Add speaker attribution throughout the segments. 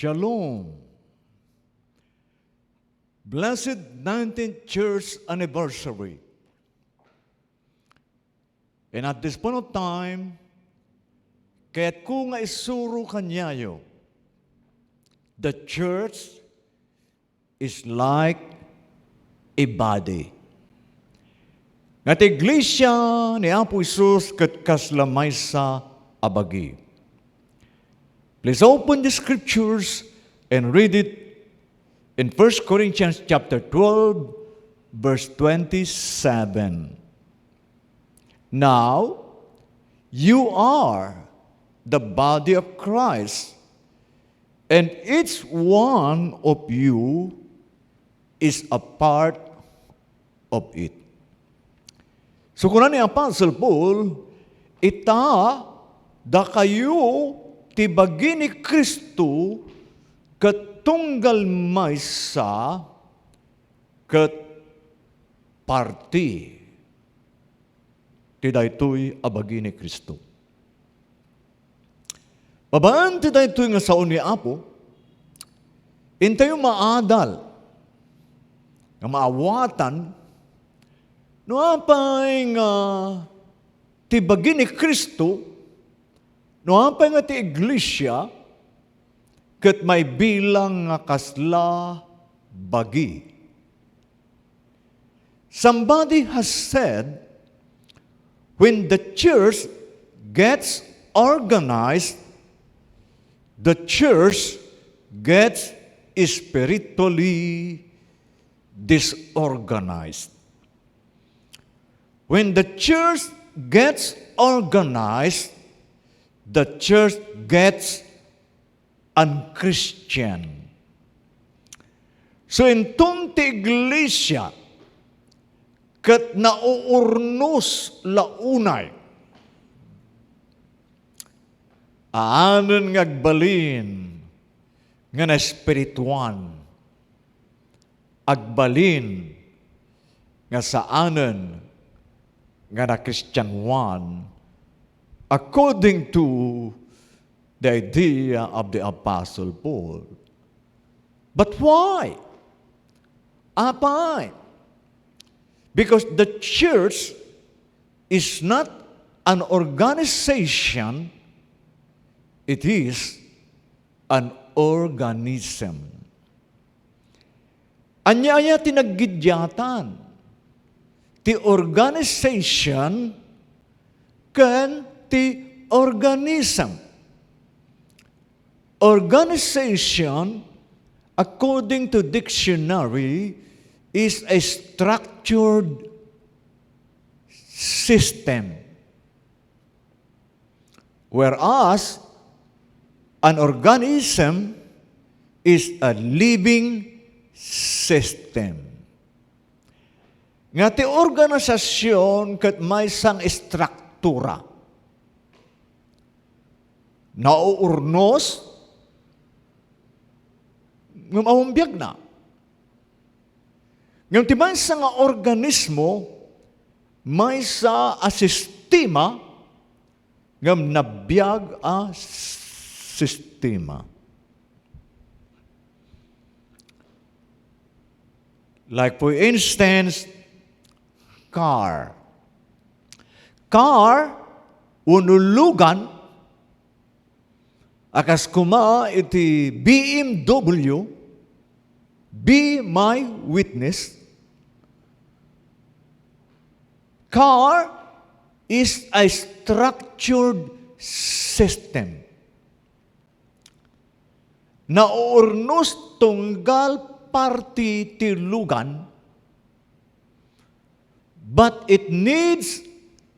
Speaker 1: Shalom. Blessed 19th Church Anniversary. And at this point of time, kaya't ko nga isuro kanyayo, the church is like a body. Nga iglesia ni Apo Isus ket kaslamay sa abagi. Please open the scriptures and read it in 1 Corinthians chapter 12, verse 27. Now, you are the body of Christ, and each one of you is a part of it. So kung ni Apostle Paul, ita da kayo tibagi ni Kristo katunggal maysa kat parti ti daytoy abagi ni Kristo. Babaan ti daytoy nga saon ni Apo, intayo maadal, nga maawatan, no apay nga tibagi ni Kristo, no apay nga ti iglesia, ket may bilang nga kasla bagi. Somebody has said, when the church gets organized, the church gets spiritually disorganized. When the church gets organized, the church gets unchristian. So intong ti iglesia ket nauurnos launay, aanon ngagbalin nga na espirituan, agbalin nga saanen nga na Christianwan, according to the idea of the Apostle Paul. But why? Apay? Because the church is not an organization, it is an organism. Anyaya tinaggidyatan, ti organization kan ti organism. Organization, according to dictionary, is a structured system. Whereas an organism is a living system. Nga ti organisasyon ket may sang struktura. Nauurnos, ngumawambiag na. Ngayon, ti may sa nga organismo, may sa sistema, ngam nabiyag a sistema. Like for instance, car. Car, unulugan, akas kuma iti BMW, Be My Witness. Car is a structured system. Nauurnos tunggal parti ti lugan, but it needs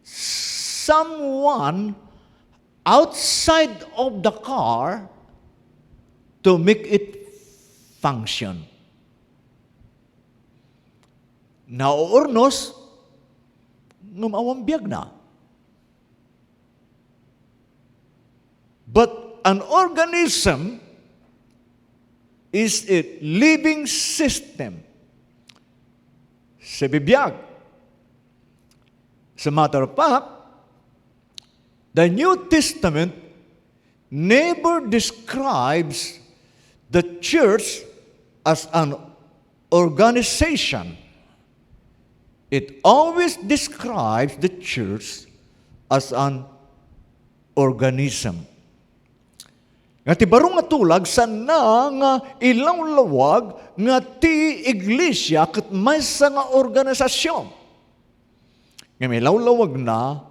Speaker 1: someone outside of the car to make it function. Nauurnos, ngumawambiag na. But an organism is a living system. Sa bibiyag. As a matter of fact, the New Testament never describes the church as an organization. It always describes the church as an organism. Nga ti barong nga tulag sana nga ilaw lawag nga ti iglesia ket maysa nga organisasyon. Nga may lawlawag na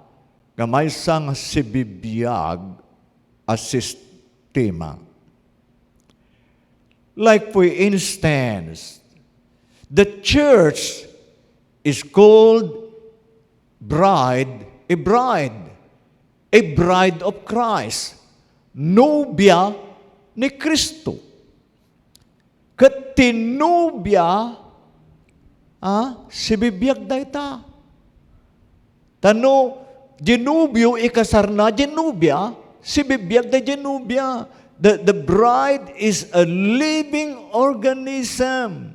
Speaker 1: nga maysa nga sibibiyag a sistema. Like for instance, the church is called a bride of Christ, nobya ni Kristo. Ket tinubya, si bibiyag dayta. Tano, genubyo ikasarna genubya, si bibiyag da genubya. The bride is a living organism.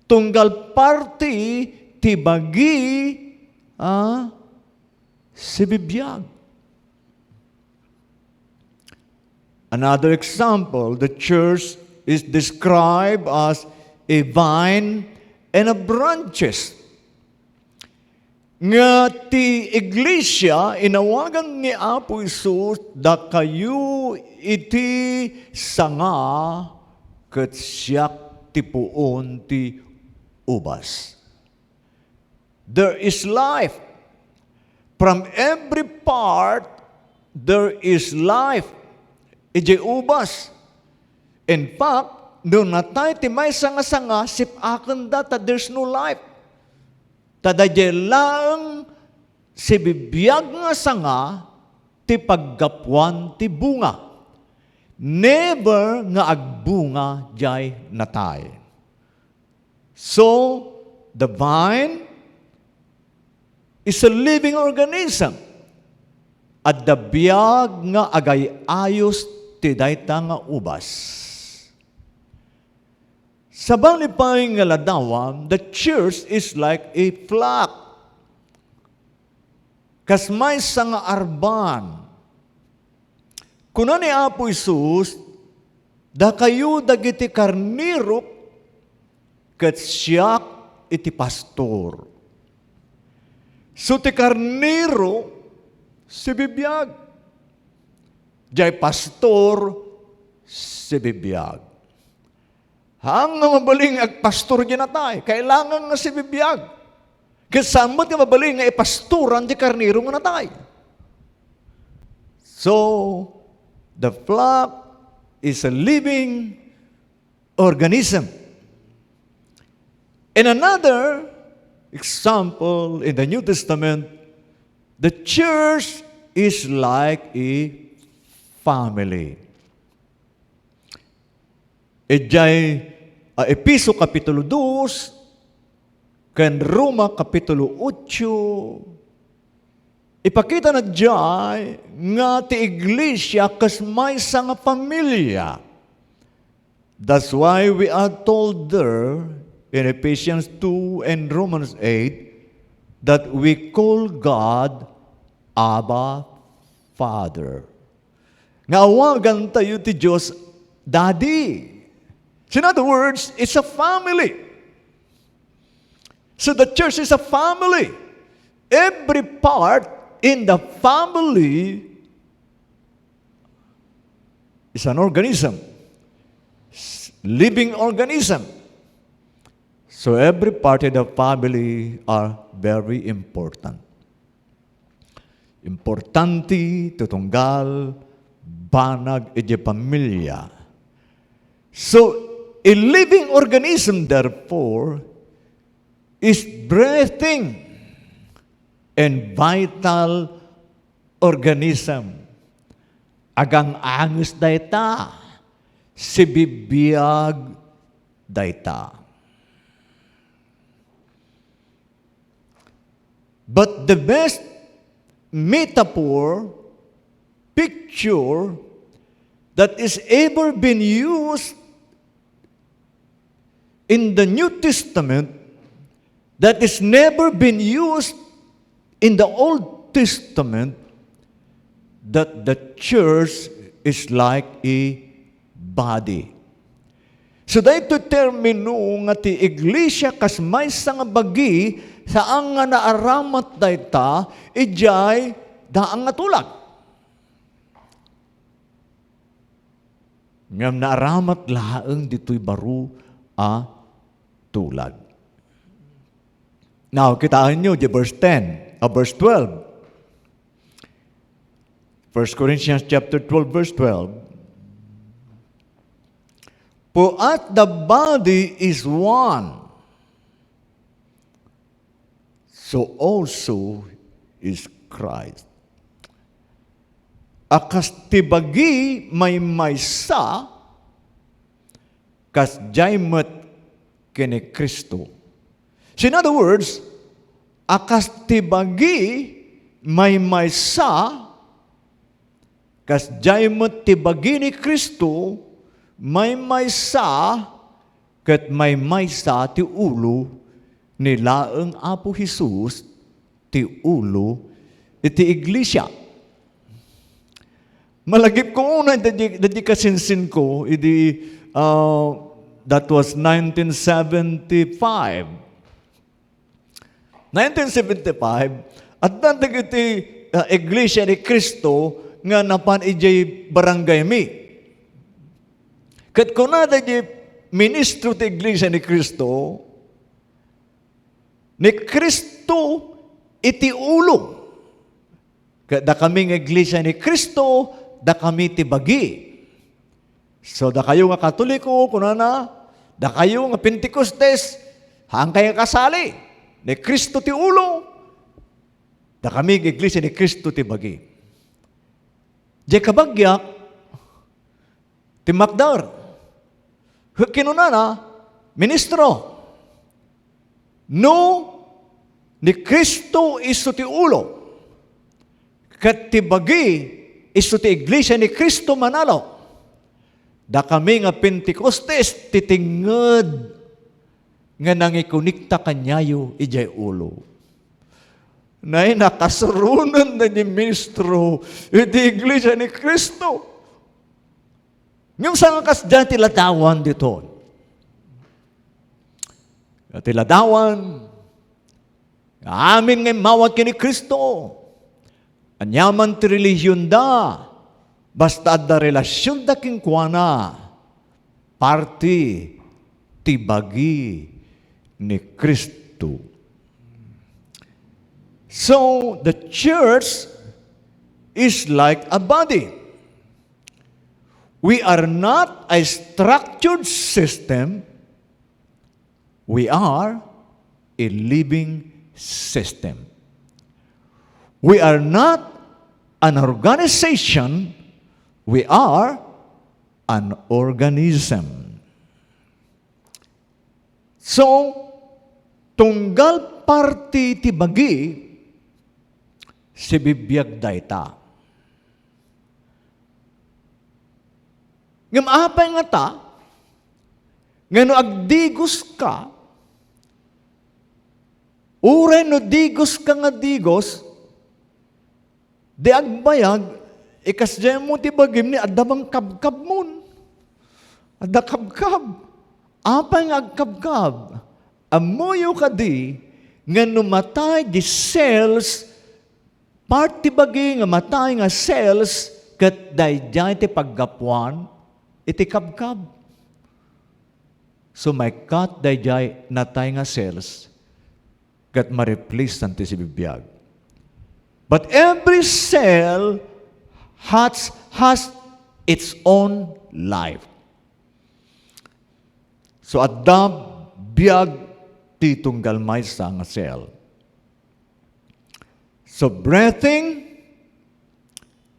Speaker 1: Tunggal party ti bagi si bibiyag. Another example, the church is described as a vine and a branches. Nga ti iglesia, inawagan ni Apo Isus, da kayo iti sanga ket siak ti puon ti ubas. There is life. From every part, there is life. Ije ubas. In fact, doon natay ti may sanga-sanga, sipakan data, there's no life. Tadadya lang si bibiyag nga sanga ti paggapuan ti bunga. Never nga agbunga jay natay. So, the vine is a living organism. At the biyag nga agay-ayos ti dayta nga ubas. Sa balipay nga ladawam, the church is like a flock. Kasmay sa nga arban. Kuna ni Apo Isus, da kayo dagiti karniro, ket siyak iti pastor. So ti karniro, si bibiyag. Jay pastor, si bibiyag. Hanggang mabaling agpastor ginatay, kailangan nga si bibiyag. Kasamot nga mabaling nga ipastoran di karniro nga natay. So, the flock is a living organism. In another example in the New Testament, the church is like a family. Ejay Episo Kapitulo 2, ken Roma Kapitulo 8, ipakita na diyay nga ti iglesia kas maysa nga pamilya. That's why we are told there in Ephesians 2 and Romans 8 that we call God Abba Father. Nga awagan tayo ti Diyos Daddy. So in other words, it's a family. So the church is a family. Every part in the family is an organism, living organism. So every part of the family are very important. Importante tutunggal banag iti pamilya. So a living organism, therefore, is breathing and vital organism. Agang angus dayta, si bibiyag dayta. But the best metaphor, picture, that is ever been used in the New Testament that is never been used in the Old Testament, that the church is like a body. So dahito termino nga ti iglesia kas maysa nga bagi saan nga naaramat dayta ijay daang nga tulag. Ngam naaramat laeng dito'y baro a tulag. Now, kitaan nyo, di verse 10, verse 12. 1 Corinthians chapter 12, verse 12. For as the body is one, so also is Christ. Akas tibagi may maysa, kas jaymet kini Kristo. So in other words, akas tibagi may maysa, kas jaymet tibagi ni Kristo, may maysa, kat may maysa ti ulo ni laeng Apo Jesus, ti ulo iti iglesia. Malagip ko una, dadi kasinsin ko, that was 1975. 1975, at nandag iti iglesia ni Kristo, nga napan ijay barangay mi. Kat kuna dadi ministro ti iglesia ni Kristo iti ulo. Kat da kaming iglesia ni Kristo, da kami ti bagi. So da kayo nga Katoliko, kuna na, da kayo nga Pentecostes, hangkay nga kasali, ni Kristo ti ulo, da kami iglesia ni Kristo ti bagi. Di kabagyak, ti Makdar, kinunana, ministro, no, ni Kristo iso ti ulo, kat ti bagi, iso ti iglesia ni Kristo manalo. Da kami nga Pentecostes, titingad, nga nangikunikta kanyayo, ijay ulo. Nay nakasurunan na ni ministro, iti iglesia ni Kristo. Yung sa kas dyan tiladawan dito. Tiladawan, amin ngay mawag kini Kristo. Anyaman ti relihiyon da, basta da relasyon da kinkwana, parti ti bagi ni Kristo. So, the church is like a body. We are not a structured system. We are a living system. We are not an organization. We are an organism. So, tunggal parti ti bagi, si bibiyag dayta. Ngam apay nga ta, ngano agdigos ka, uray no digos ka nga digos, di agbayag, ikasdya mo ti bagim ni adamang kabkab mon. Adda kabkab. Apay nga agkabkab. Amoyo ka di, ngano matay di cells, part ti bagi nga matay nga cells, kat dayjay ti paggapuan, iti kabkab. So may kat dayjay natay nga cells kat ma-replace nanti si bibiyag. But every cell has its own life. So adda biyag ti tunggal maysa nga cell. So breathing,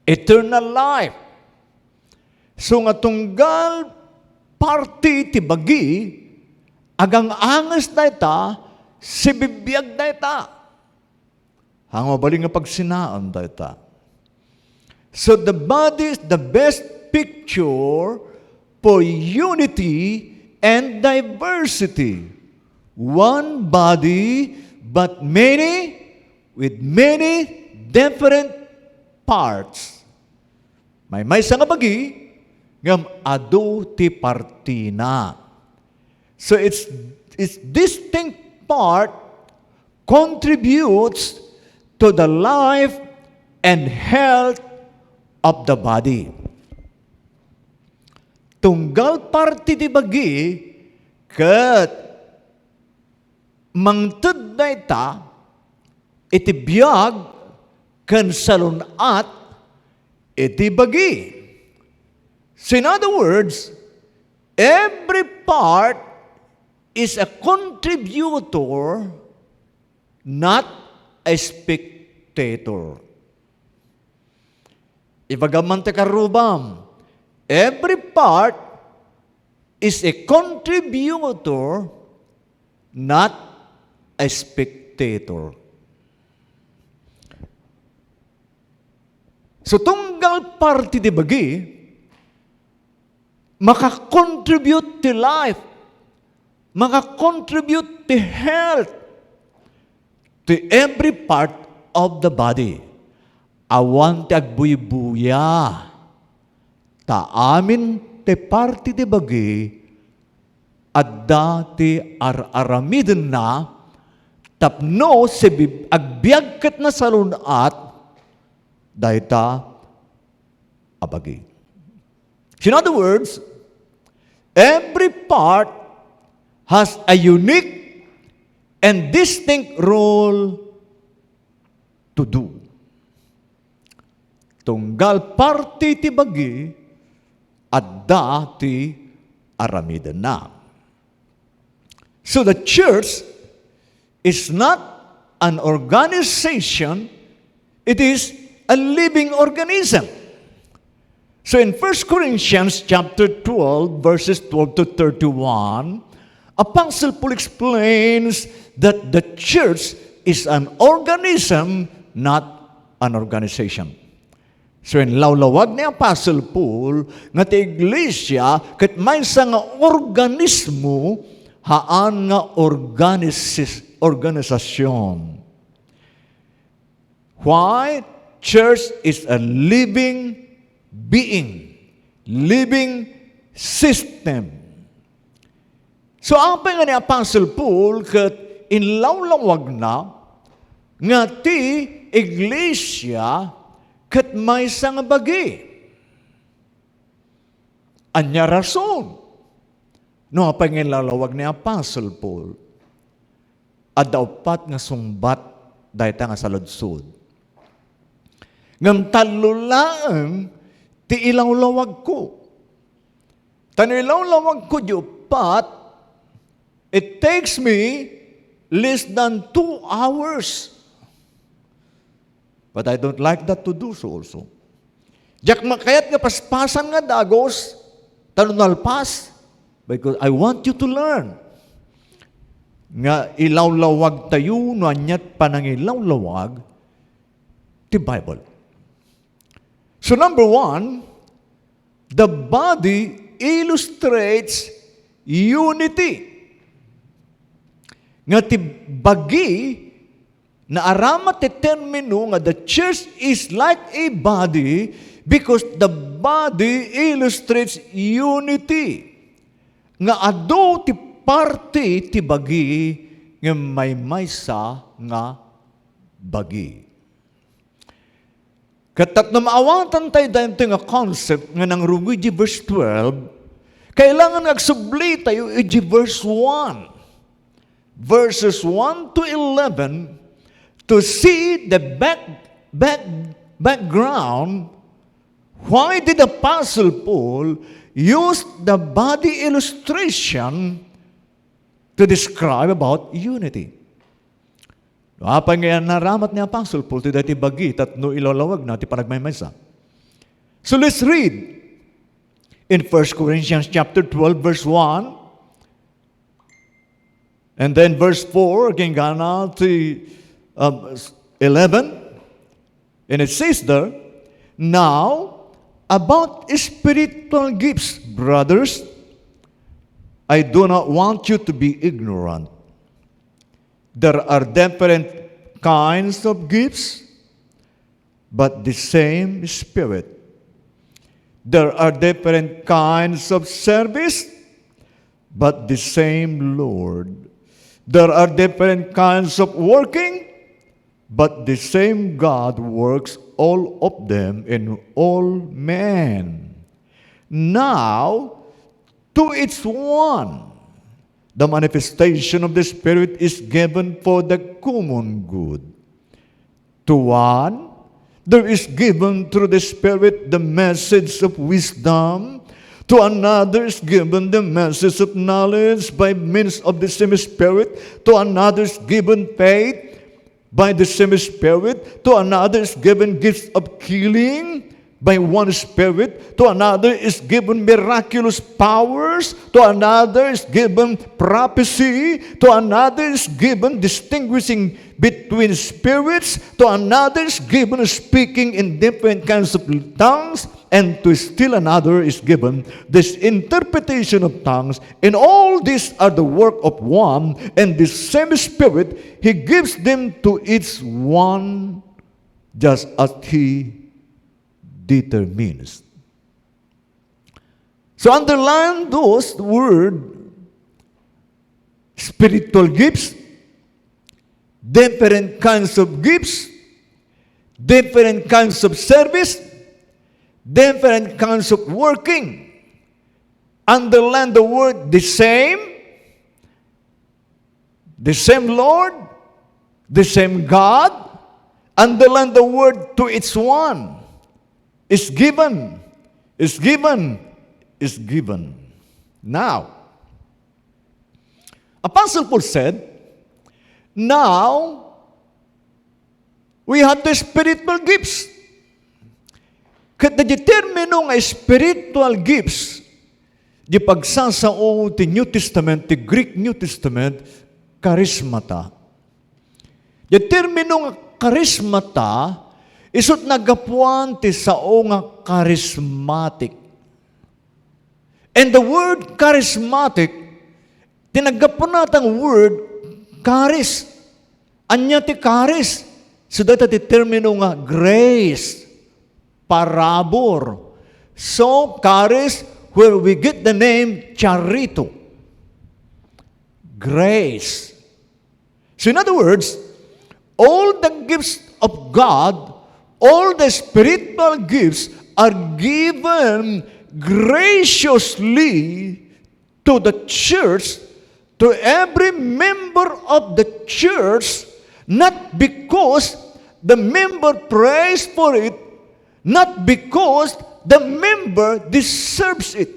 Speaker 1: eternal life. So nga tunggal parti ti bagi, agang angas dayta, si bibiyag dayta. Hang mabaling nga pagsinaan dayta. So the body is the best picture for unity and diversity. One body, but many, with many different parts. May maysa nga bagi, ngam adu ti partina. So it's distinct part contributes to the life and health of the body. Tunggal parti ti bagi ket mangted na ita iti biyag ken salunat iti bagi. So in other words, every part is a contributor, not a spectator. Ibagaman te karubam, every part is a contributor, not a spectator. So tunggal parti di bagi, makakontribute to life, makakontribute to health, to every part of the body. Awan ti agbuy-buya, ta amin ti parti ti bagi, adda ti aramiden na, tapno si agbiag ket na salunat, dayta abagi. In other words, every part has a unique and distinct role to do. Tunggal parti ti bagi, adda ti aramiden na. So the church is not an organization, it is a living organism. So in 1 Corinthians chapter 12, verses 12 to 31, Apostle Paul explains that the church is an organism, not an organization. So in lawlawag ni Apostle Paul, nga ti iglesia, kat may sa nga organismo, haan nga organisasyon. Why? Church is a living being, living system. So apa nga ni Apostle Paul, kat inlawlawag na, nga ti iglesia, kat may sang bagi. Anya rason. No, pangilalawag ni Apostle Paul, adawpat nga sumbat dayta nga saludsod. Ngam talulaang ti ilawlawag ko. Tano ilawlawag ko diupat, it takes me less than 2 hours. But I don't like that to do so also. Diyak makayat nga paspasan nga dagos, tanunalpas, because I want you to learn. Nga ilawlawag tayo, no anyat panang ilawlawag, the Bible. So number 1, the body illustrates unity. Nga ti bagi, na aramat ti termino nga the church is like a body because the body illustrates unity. Nga ado ti parte ti bagi nga may maysa nga bagi. Katat na maawatan tayo dahil nga concept nga nang rugi di verse 12, kailangan agsubli tayo i verse 1. Verses 1 to 11 to see the background. Why did Apostle Paul use the body illustration to describe about unity? Apa nga naramat ni Apostle Paul ti dati bagi tatno ilalawag na ti panagmaymaysa. So let's read in 1 Corinthians chapter 12 verse 1 and then verse 4 again gana ti 11, and it says there, now, about spiritual gifts, brothers, I do not want you to be ignorant. There are different kinds of gifts, but the same Spirit. There are different kinds of service, but the same Lord. There are different kinds of working, but the same God works all of them in all men. Now, to each one, the manifestation of the Spirit is given for the common good. To one, there is given through the Spirit the message of wisdom. To another is given the message of knowledge by means of the same Spirit. To another is given faith by the same Spirit. To another is given gifts of healing by one Spirit. To another is given miraculous powers. To another is given prophecy. To another is given distinguishing between spirits. To another is given speaking in different kinds of tongues. And to still another is given this interpretation of tongues. And all these are the work of one and the same Spirit. He gives them to each one just as He determines. So underline those word, spiritual gifts, different kinds of gifts, different kinds of service, different kinds of working. Underline the word the same Lord, the same God. Underline the word to each one. Is given. Now, Apostle Paul said, now, we have the spiritual gifts. Kada di termino nga spiritual gifts, di pagsasao ti New Testament, ti Greek New Testament, charismata. Di termino nga charismata, isut nagapuan ti sao nga charismatic. And the word charismatic, tinagapon natang word charis. Anya ti charis. So data ti termino nga grace, parabor. So charis, where we get the name charito. Grace. So in other words, all the gifts of God, all the spiritual gifts are given graciously to the church, to every member of the church, not because the member prays for it, not because the member deserves it.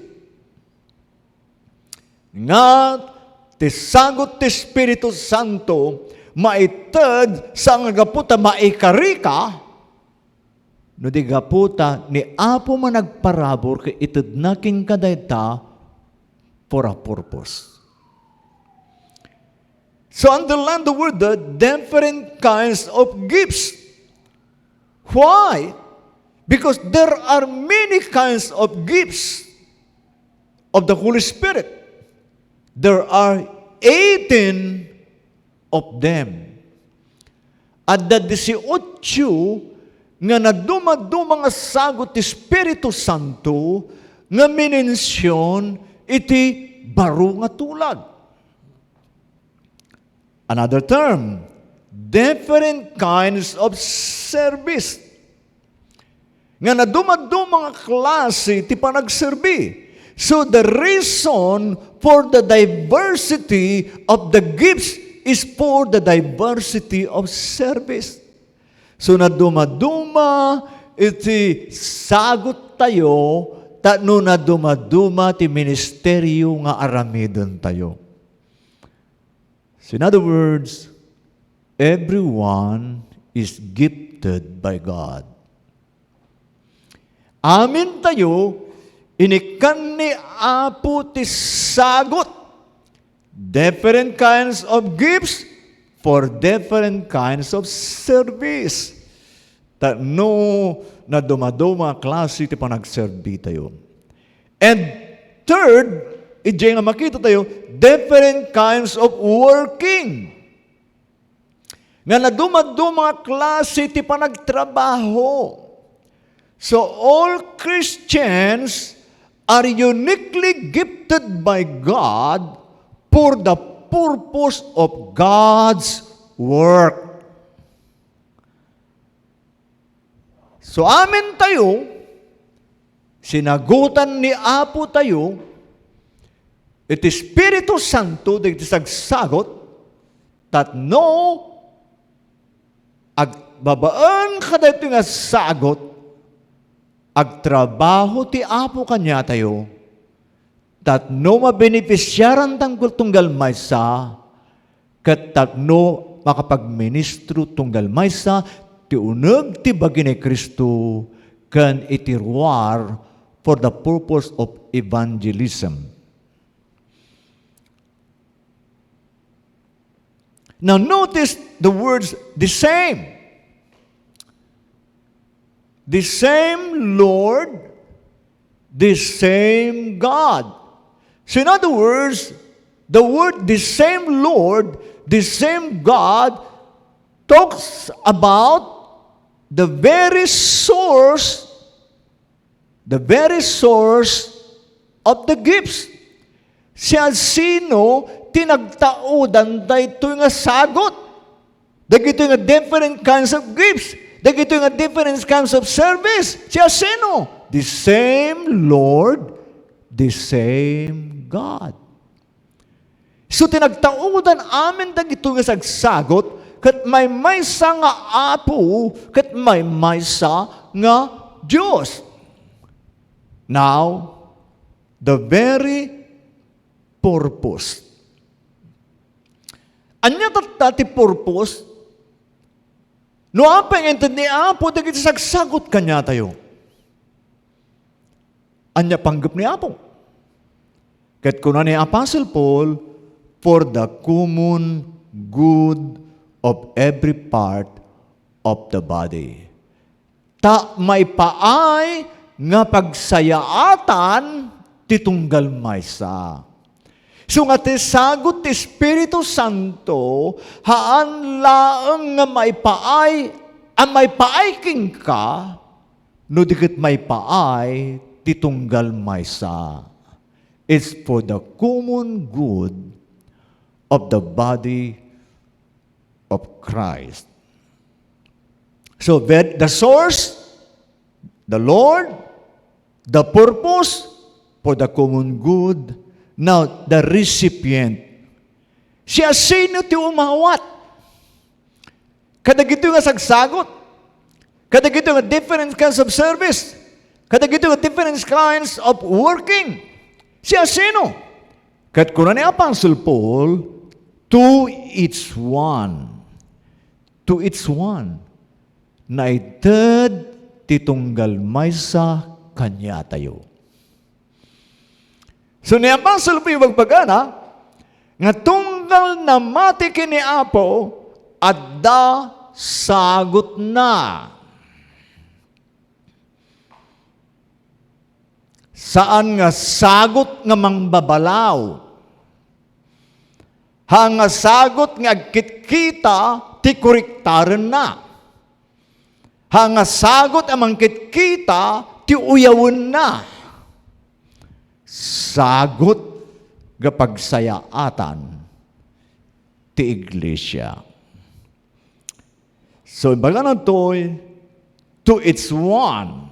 Speaker 1: Nga, ti sagot ti Espiritu Santo, maitad sa nga gaputa maikarika, no di gaputa ni Apo man nagparabor kay itad naking kadayta for a purpose. So underline the word, the different kinds of gifts. Why? Because there are many kinds of gifts of the Holy Spirit. There are 18 of them. At the 18 nga naduma-duma nga sagot ti Espiritu Santo nga minensyon iti baro nga tulag. Another term, different kinds of service. Nga naduma-duma nga klase ti panagserbi. So the reason for the diversity of the gifts is for the diversity of service. So na dumaduma iti sagot tayo, no na dumaduma ti ministeryo nga aramidon tayo. So in other words, everyone is gifted by God. Amin tayo, inikan ni Apo ti sagot. Different kinds of gifts for different kinds of service. No na dumaduma klase ti panagserbi tayo. And third, ijay nga makita tayo, different kinds of working. Nga na dumaduma klase ti panagtrabaho. So all Christians are uniquely gifted by God for the purpose of God's work. So amin tayo, sinagutan ni Apo tayo, iti Espiritu Santo, iti sagsagot, tatno, agbabaan kada ito nga sagot, agtrabaho ti Apo kanya tayo, tatno mabenepisyaran tangkol tunggal maysa, kat tatno makapagministro tunggal maysa, ti uneg ti bagi ni Kristo, kan itiruar for the purpose of evangelism. Now notice the words the same. The same Lord, the same God. So in other words, the word the same Lord, the same God talks about the very source of the gifts. Siya sino tinagtaudan dayto nga sagot. Dagito nga different kinds of gifts. Dagito nga different kinds of service. Siya sino? The same Lord, the same God. So tinagtaudan amin dagito nga sagsagot, kat may maysa nga Apo, kat may maysa nga Diyos. Now, the very purpose. Anya ti purpose? No apeng enten ni Apo, dagiti sagsagot kanya tayo. Anya panggap ni Apo. Ket kuna ni Apostle Paul, for the common good of every part of the body. Ta may paay nga pagsayaatan titunggal maysa. So nga ti sagot ti Espiritu Santo, haan laeng nga may paay, ang may paay king ka, no dikit may paay, titunggal maysa. It's for the common good of the body of Christ. So the source, the Lord, the purpose, for the common good. Now, the recipient. Siya sino ti umawat? Kadagito nga sagsagot. Kadagito nga different kinds of service. Kadagito nga different kinds of working. Siya sino? Kat kuna ni Apostle Paul, to each one. To each one. Na ited titunggal maysa kanya tayo. So ni Apostle Paul magpagana, nga tunggal na mati kini Apo, adda sagot na. Saan nga sagot nga mangbabalaw? Nga sagot nga agkitkita, ti kuriktaren na. Nga sagot amang kitkita, ti uyawon na. Sagot nga pagsayaatan ti iglesia. So, baga na to'y, to its one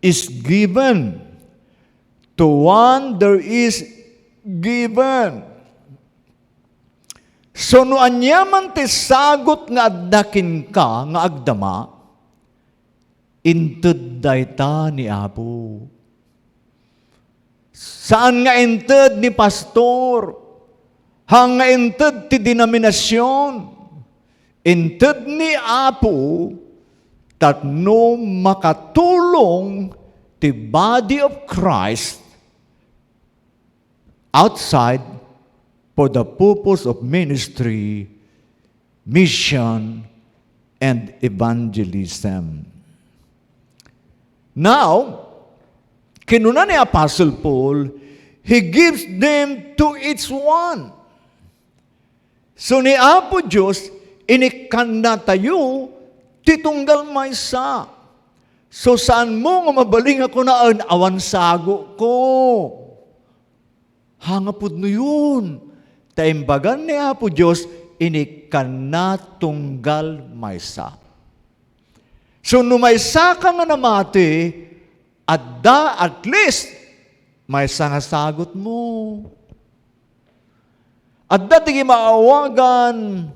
Speaker 1: is given. To one there is given. So, no anyaman ti sagot nga addakin ka, nga agdama, inted dayta ni Apo. Saan nga inted ni pastor? Hang nga inted ti denominasyon? Inted ni Apo, tatno makatulong ti body of Christ outside for the purpose of ministry, mission, and evangelism. Now, kinuna ni Apostle Paul, he gives them to each one. So ni Apo Diyos, inikanda tayo, titunggal maysa. So saan mo nga mabaling ako na awan sago ko? Hangapod no yun. Taimbagan ni Apo Diyos, ini kanatunggal maysa. So numaysa ka nga namati, at least, maysa nga sagot mo. Adda tigi maawagan,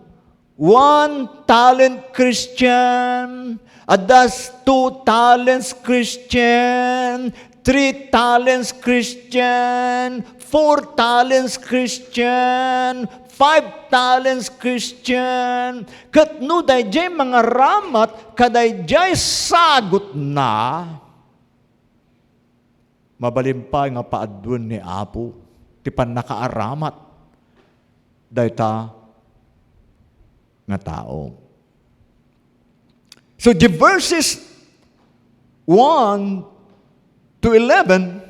Speaker 1: 1 talent Christian, adas 2 talents Christian, 3 talents Christian, 4 talents Christian, 5 talents Christian. Kat no dayjay mga ramat, kadayjay sagot na, mabalimpay nga paadun ni Apo, ti pan nakaaramat, dayta nga tao. So the verses 1 to 11,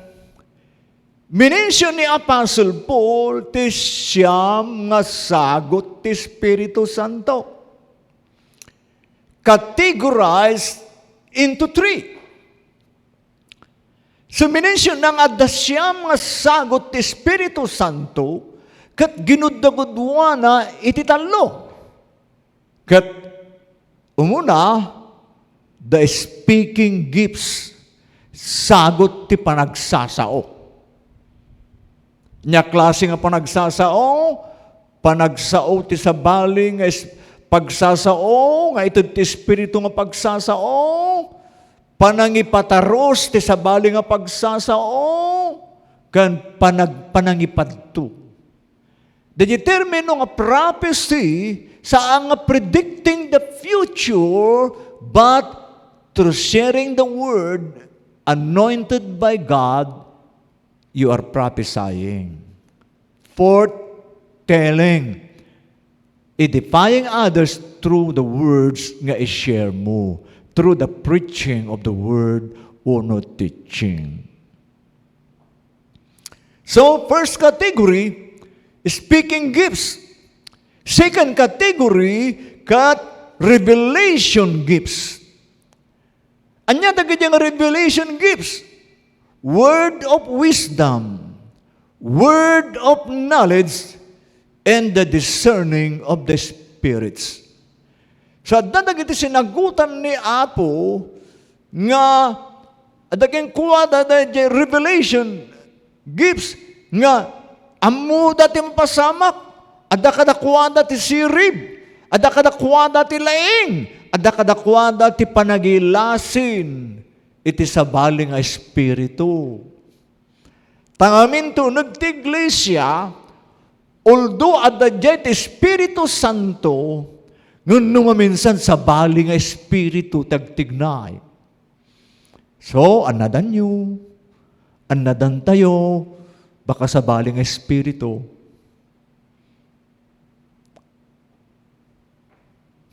Speaker 1: minensyon ni Apostle Paul ti siyam nga sagot ti Espiritu Santo. Categorized into 3. So minensyon nang adda siyam nga sagot ti Espiritu Santo, kat ginudagudwa na iti talo. Kat umuna, the speaking gifts, sagot ti panagsasao. Nya klase nga panagsao ti sabaling pagsasao, nga ito ti Espiritu nga pagsasao, panangipataros ti sabaling nga pagsasao, kan panangipadto. The determino nga prophecy sa nga predicting the future, but through sharing the word, anointed by God, you are prophesying. Foretelling. Edifying others through the words nga i-share mo, through the preaching of the word or no teaching. So, first category, speaking gifts. Second category, revelation gifts. Anya tagad yung revelation gifts? Word of wisdom, word of knowledge, and the discerning of the spirits. So, dadagit sinagutan ni Apo nga adaging kuha dadagit revelation gifts nga amu dati mapasamak, ada kadakwada ti sirib, ada kadakwada ti laing, ada kadakwada ti panagilasin, iti sabaling nga espiritu. Tangamin to nagtiglesia, although ada jet Espiritu Santo, ngun maminsan sabaling nga espiritu tagtignay. So, anadan nyo, anadan tayo, baka sabaling nga espiritu.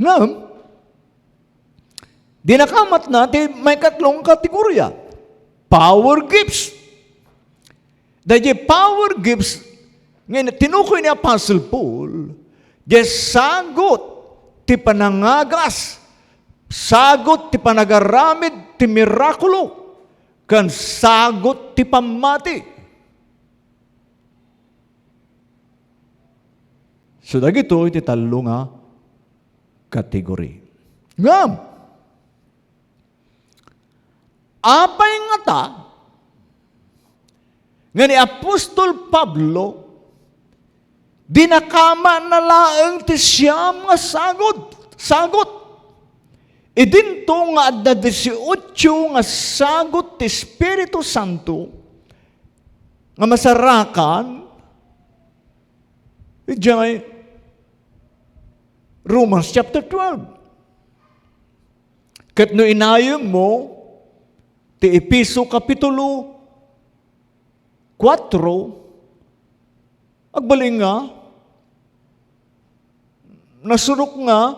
Speaker 1: Ngam, dinakamat natin may katlong kategorya. Power gifts. Dahil power gifts, ngayon, tinukoy ni Apostle Paul, sagot ti panangagas, sagot ti panagaramid ti mirakulo, kan sagot ti pamati. So, dagito iti talo nga kategori. Ngam, apay nga ta, nga ni Apostol Pablo, dinakama na laeng ti siyam nga sagot. Idinto nga adda 18 nga sagot ti Espiritu Santo, nga masarakan, ijay, Romans chapter 12. Kat no inayong mo, ti Episo kapitulo 4, agbaling nga, nasurok nga,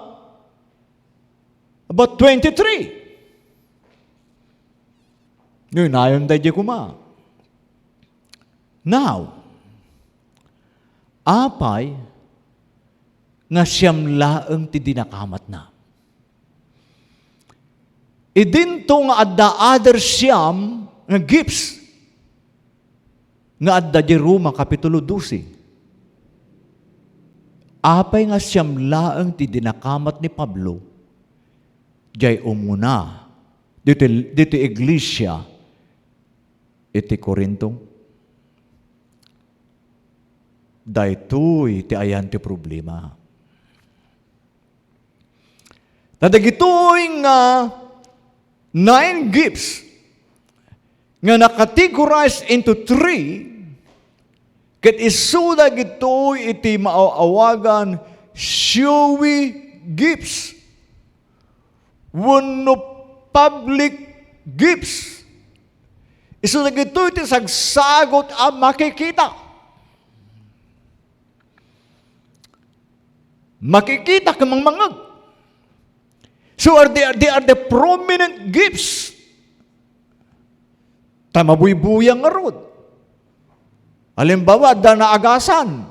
Speaker 1: about 23. Yun, ayon dahi kuma. Now, apay, nga siyam laeng ti dinakamat na. idinto nga adda other siyam nga gifts nga adda di Roma Kapitulo 12. Apay nga siyam laeng ti dinakamat ni Pablo, jay umuna, dito iglesia, iti Korinto. Daytoy ti ayan ti problema. Tadagitoy nga 9 gifts nga nakategorize into 3, ket isu dagitoy iti maawagan showy gifts, wenno public gifts. Isu dagitoy iti sagsagot a makikita. Makikita ka mangmangag. So they are the prominent gifts. Tamabuy-buyang nga rod. Halimbawa, da naagasan.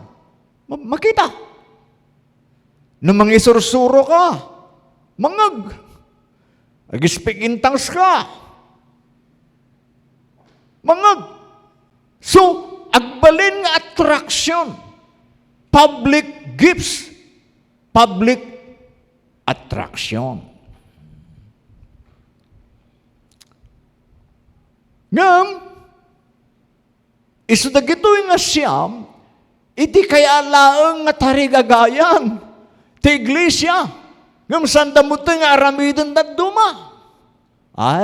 Speaker 1: Makita. Nung mangisur-suro ka, mangag. Ag-speak in tongues ka. Mangag. So, agbalin nga attraction. Public gifts. Public attraction. Ngam, isu dagitoy nga siyam, iti kaya laeng nga tarigagayan, ti iglesia, ngam sanda mo nga aramidin na duma.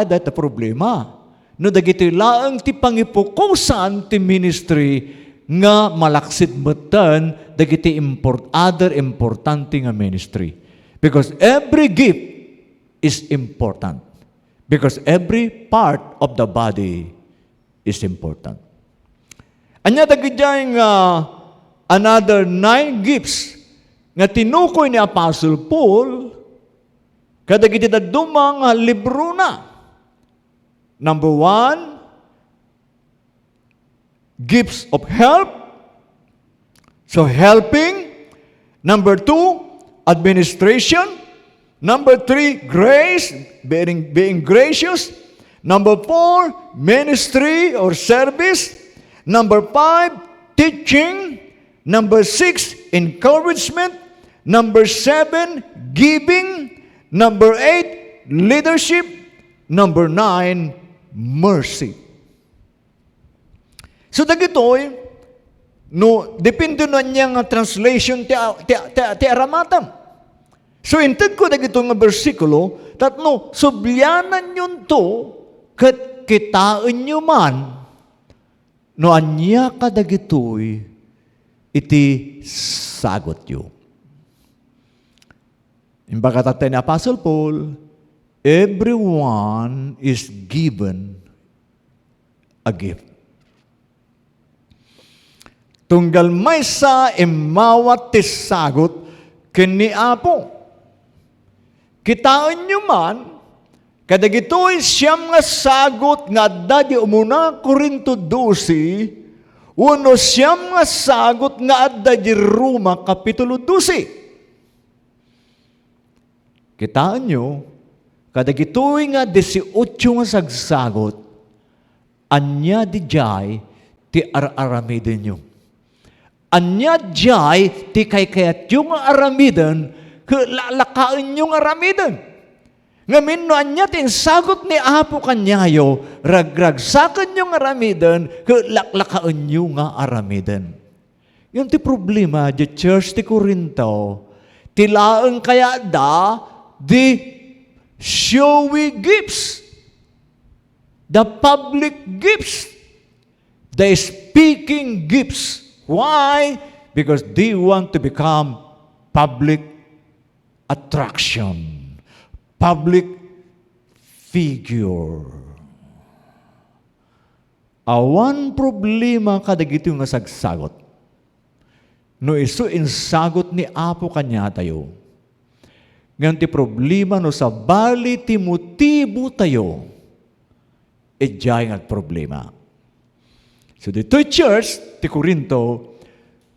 Speaker 1: Dito problema. No dagitoy laeng ti pangipukusan ti ministry nga malaksid matan dagiti other importante nga ministry. Because every gift is important. Because every part of the body is important. Anya dagiti another 9 gifts nga tinukoy ni Apostle Paul kadagiti daduma nga libro na. Number 1, gifts of help. So helping. Number 2, administration. Number 3, grace, being gracious. Number 4, ministry or service. Number 5, teaching. Number 6, encouragement. Number 7, giving. Number 8, leadership. Number 9, mercy. So dagitoy, no, depende na niya nga translation ti aramatam. So, intend ko na ito nga versikulo, tatno, sublianan yun to, kat kitaan nyo man, no anya ka dagitoy, iti sagot yo. Imbaga tatay ni Apostle Paul, everyone is given a gift. Tunggal may sa imawat ti sagot, kini Apo. Kitaan nyo man, kadagitoy siyam nga sagot nga adda di umuna Korinto 12, uno siyam nga sagot nga adda di Roma Kapitulo 12. Kitaan nyo, kadagitoy nga 18 nga sagsagot, anya di jay ti aramiden nyo. Anya jay ti kayat yung aramiden, lakain yung aramidan. Ngamin no anya tinsagot ni Apo kanyayo, ragragsakan yung aramidan, lakain yung aramidan. Yung ti problema, di church ti Corinto, tilaan kaya the showy gifts, the public gifts, the speaking gifts. Why? Because they want to become public attraction, public figure. Awan problema kadagito nga sagsagot. No isu insagot ni Apo kanya tayo. Ngayon ti problema no sa bali ti motibo tayo, edjay nga problema. So dito church, ti Corinto,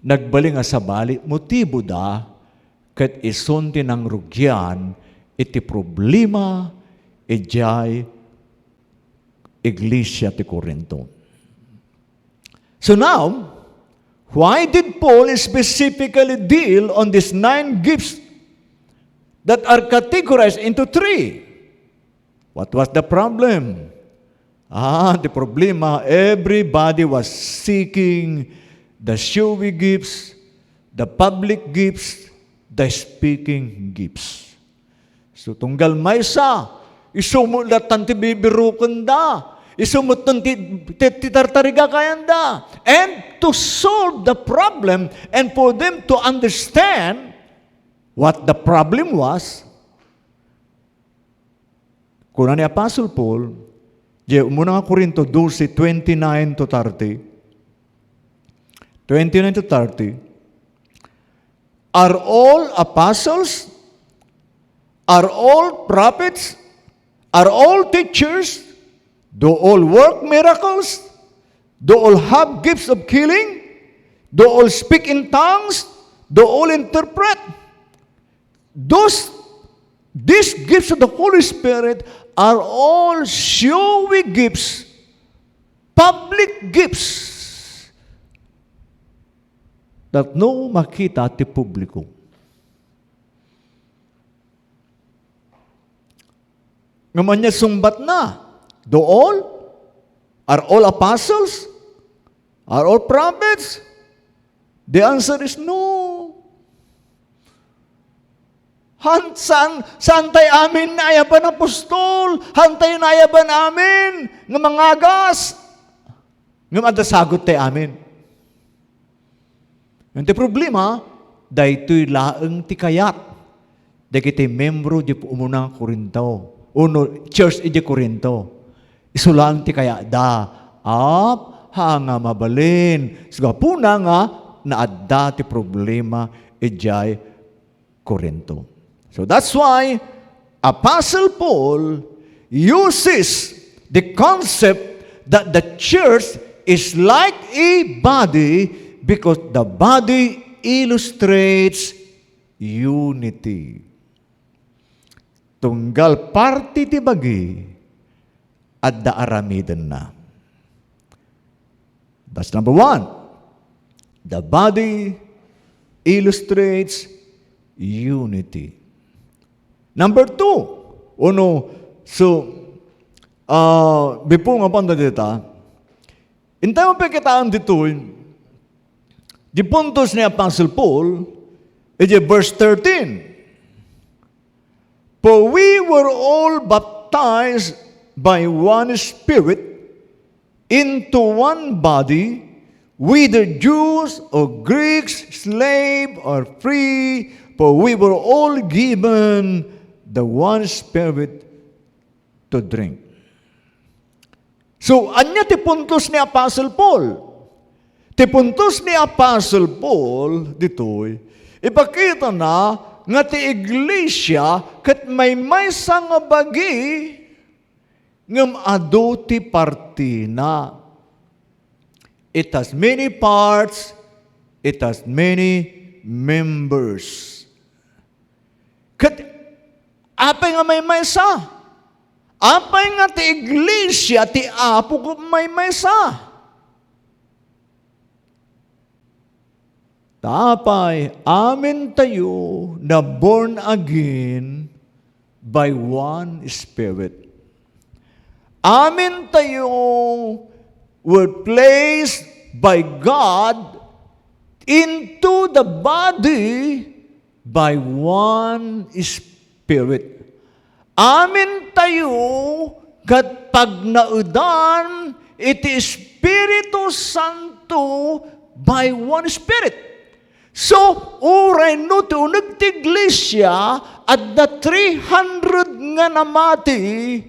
Speaker 1: nagbaling nga sa bali, motibo da, kat ison tinang rugyan, iti problema, ijay iglesia ti Corinto. So now, why did Paul specifically deal on these 9 gifts that are categorized into 3? What was the problem? The problema, everybody was seeking the showy gifts, the public gifts, the speaking gifts. So tunggal maysa, isumulatan ti bibirukan da, isumutan ti tartariga kayanda. And to solve the problem and for them to understand what the problem was, kuna ni Apostle Paul, muna nga Korinto 12, 29 to 30. 29 to 30. Are all apostles? Are all prophets? Are all teachers? Do all work miracles? Do all have gifts of healing? Do all speak in tongues? Do all interpret? These gifts of the Holy Spirit are all showy gifts, public gifts, that no makita ti publiko. Ngaman niya sumbat na, are all apostles? Are all prophets? The answer is no. Santay amin na ayaban apostol, hantay na ayaban amin, nga mangagas, nga madasagot tayo amin. Yung ti problema, dahito'y laeng ti kayat, dahiti membro di umunang Korinto, church di Korinto, isulaan ti kayat da, hanga mabalin, sigapuna nga, naadda ti problema, ijay Korinto. So that's why Apostle Paul uses the concept that the church is like a body because the body illustrates unity. Tunggal party ti bagi at daaramidan na. That's number 1. The body illustrates unity. Number 2, before nga panda dita, intay mo pakitaan dito, di puntos ni Apostle Paul, verse 13, for we were all baptized by one Spirit into one body, whether Jews or Greeks, slave or free, for we were all given the one Spirit to drink. So, anya ti puntos ni Apostle Paul? Ti puntos ni Apostle Paul, dito'y, ipakita na nga ti iglesia kat may nga bagi ngam ado ti partina. It has many parts, it has many members. Kat apay nga may maysa. Apay nga ti iglesia, ti apo ko may maysa. Tapay, amin tayo na born again by one Spirit. Amin tayo were placed by God into the body by one Spirit. Amin tayo kat pag naudan iti Espiritu Santo by one Spirit. So, uray no ti uneg ti iglesia at the 300 nga namati,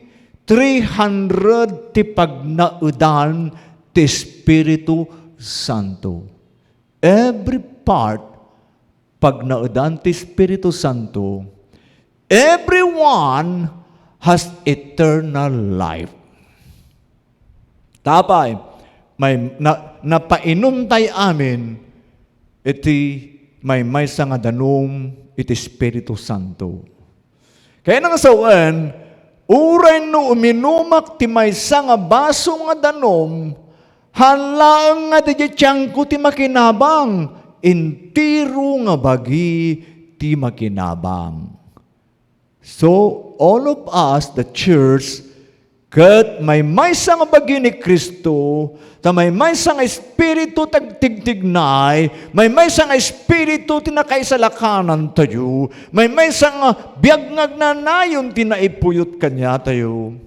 Speaker 1: 300 ti pagnaudan ti Espiritu Santo. Every part pagnaudan ti Espiritu Santo, everyone has eternal life. Tapay, may napainom tayo amin, iti may sa nga danom iti Espiritu Santo. Kaya nang sawan, Uray no uminumak ti maysa nga baso nga danom, hanlaang nga ti tiyangko ti makinabang, intiro nga bagi ti makinabang. So, all of us, the church, kat may maysa nga bagi ni Kristo, ta may maysa nga espiritu tagtigtignay, may maysa nga espiritu tinakaisalakanan tayo, may maysa nga biyag nagnanayon tinaipuyot kanya tayo.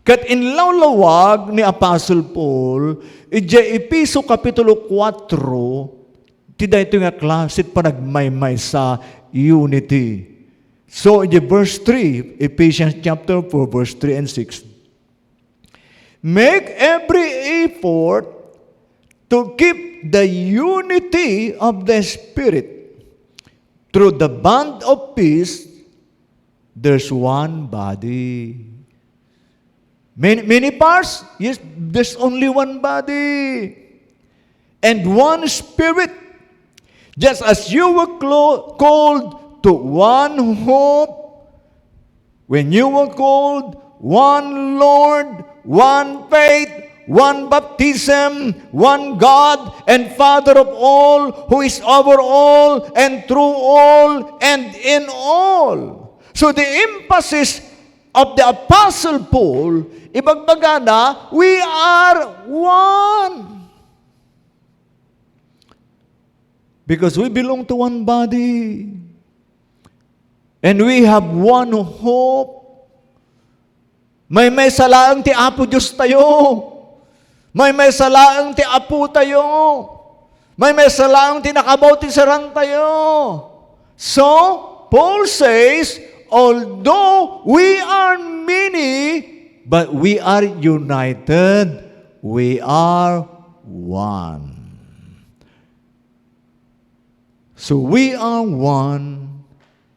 Speaker 1: Kat inlawlawag ni Apostle Paul, ija Episo Kapitulo 4, ti dayto nga klasit pa nagmaymay sa unity. So, in verse 3, Ephesians chapter 4, verse 3 and 6, make every effort to keep the unity of the Spirit. Through the bond of peace, there's one body. Many parts? Yes, there's only one body. And one Spirit. Just as you were called to one hope, when you were called, one Lord, one faith, one baptism, one God and Father of all, who is over all and through all and in all. So the emphasis of the Apostle Paul, ibagbaga na, we are one. Because we belong to one body. And we have one hope. May salaang ti Apo Diyos tayo. May salaang ti Apo tayo. May salaang ti nakabaw ti saran tayo. So, Paul says, although we are many, but we are united, we are one. So we are one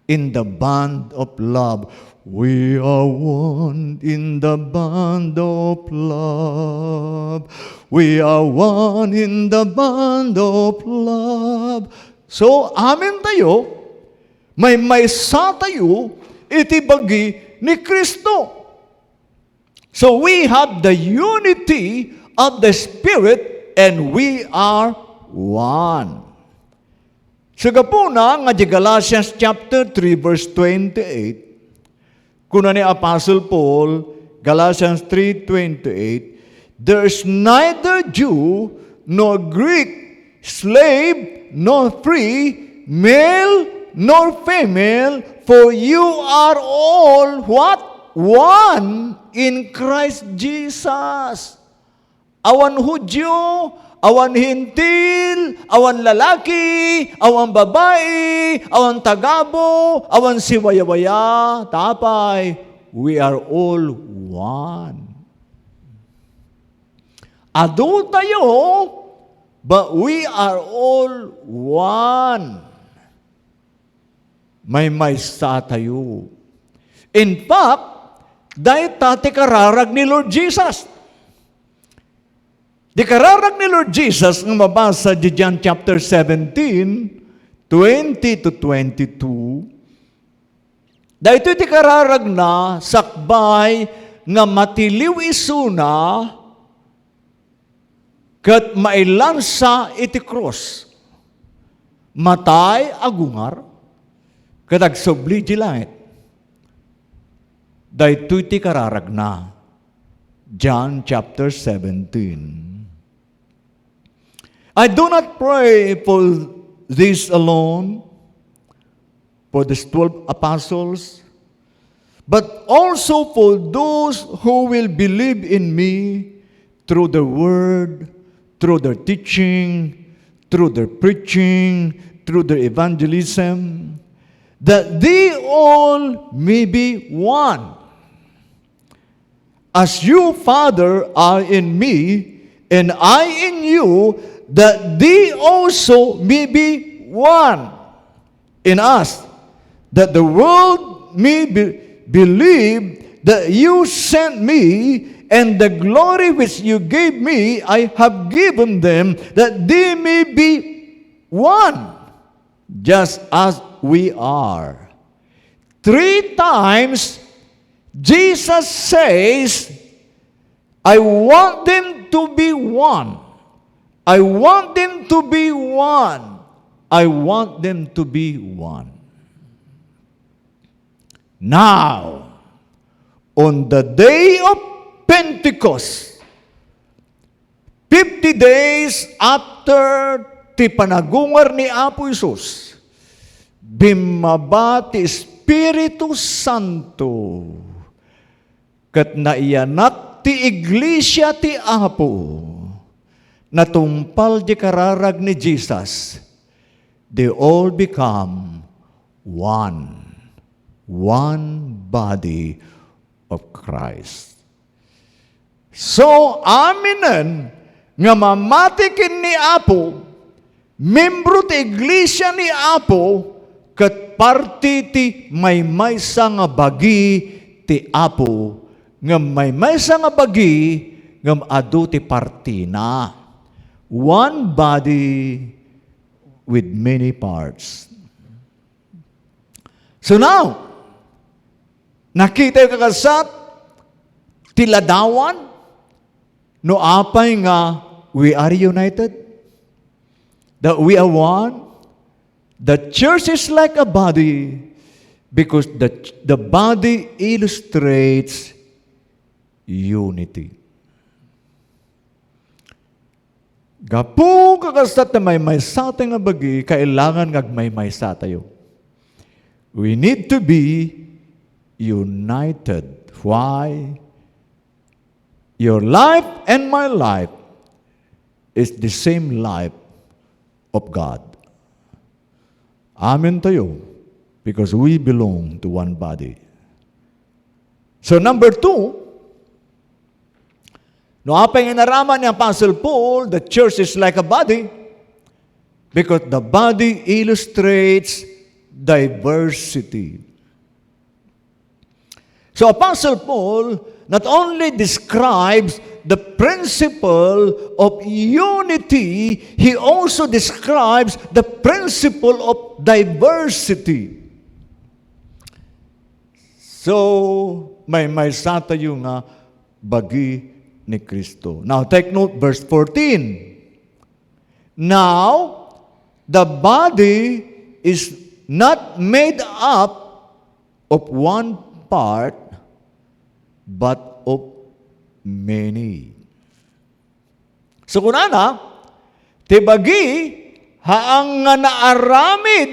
Speaker 1: in the bond of love. We are one in the bond of love. We are one in the bond of love. So, amin tayo, may maysa tayo, iti bagi ni Kristo. So, we have the unity of the Spirit and we are one. Sagapuna nga di Galatians chapter 3 verse 28, kuna ni Apostle Paul, Galatians 3:28, there's neither Jew nor Greek, slave nor free, male nor female, for you are all what? One in Christ Jesus. Awan Hudyo, awan hintil, awan lalaki, awan babae, awan tagabo, awan siwayawaya, tapay, we are all one. Ado tayo, but we are all one. May maysa tayo. In fact, dahil tati kararag ni Lord Jesus. Di kararag ni Lord Jesus ng mabasa di John chapter 17, 20 to 22. Dahil ito di kararag na sakbay nga matiliw isuna kat mailansa iti cross. Matay agungar kat agsubli di langit. Dahil ito di kararag na John chapter 17. I do not pray for this alone, for the 12 apostles, but also for those who will believe in me through their word, through their teaching, through their preaching, through their evangelism, that they all may be one. As you, Father, are in me, and I in you, that they also may be one in us, that the world may believe that you sent me, and the glory which you gave me, I have given them, that they may be one, just as we are. 3 times, Jesus says, I want them to be one. I want them to be one. I want them to be one. Now, on the day of Pentecost, 50 days after ti panagungar ni Apo Isus, bimaba ti Espiritu Santo, kat naiyanak ti iglesia ti Apo, natumpal di kararag ni Jesus, they all become one. One body of Christ. So, aminan, nga mamatikin ni Apo, membro ti iglesia ni Apo, kat parti ti maysa nga bagi ti Apo, nga maysa nga bagi, nga adu ti partina. One body with many parts. So now, nakita yung kakasat, tiladawan, no apay nga, we are united, that we are one. The church is like a body, because the body illustrates unity. Gapu kakasat na may-maysa tayo nga bagi, kailangan may-maysa tayo. We need to be united. Why? Your life and my life is the same life of God. Amen tayo, because we belong to one body. So number 2, no apay inaraman ni Apostle Paul, the church is like a body, because the body illustrates diversity. So Apostle Paul not only describes the principle of unity, he also describes the principle of diversity. So, may sata yung bagi ni Kristo. Now, take note, verse 14. Now, the body is not made up of one part, but of many. So kunana, tibagi, haang nga naaramid,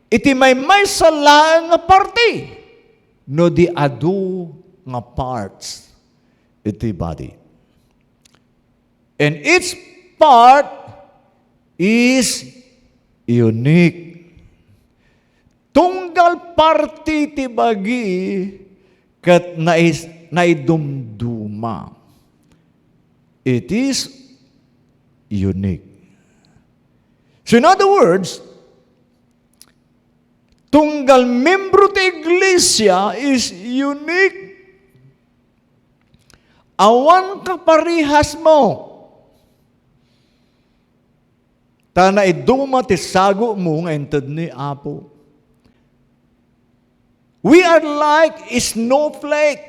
Speaker 1: iti may salaan nga party, no di adu nga parts, iti body. And each part is unique. Tunggal party ti bagi kat naidumduma. It is unique. So in other words, tunggal membro ti iglesia is unique. Awan ka parihas mo. Ta naiduma ti sago mo nga ented ni Apo. We are like a snowflake.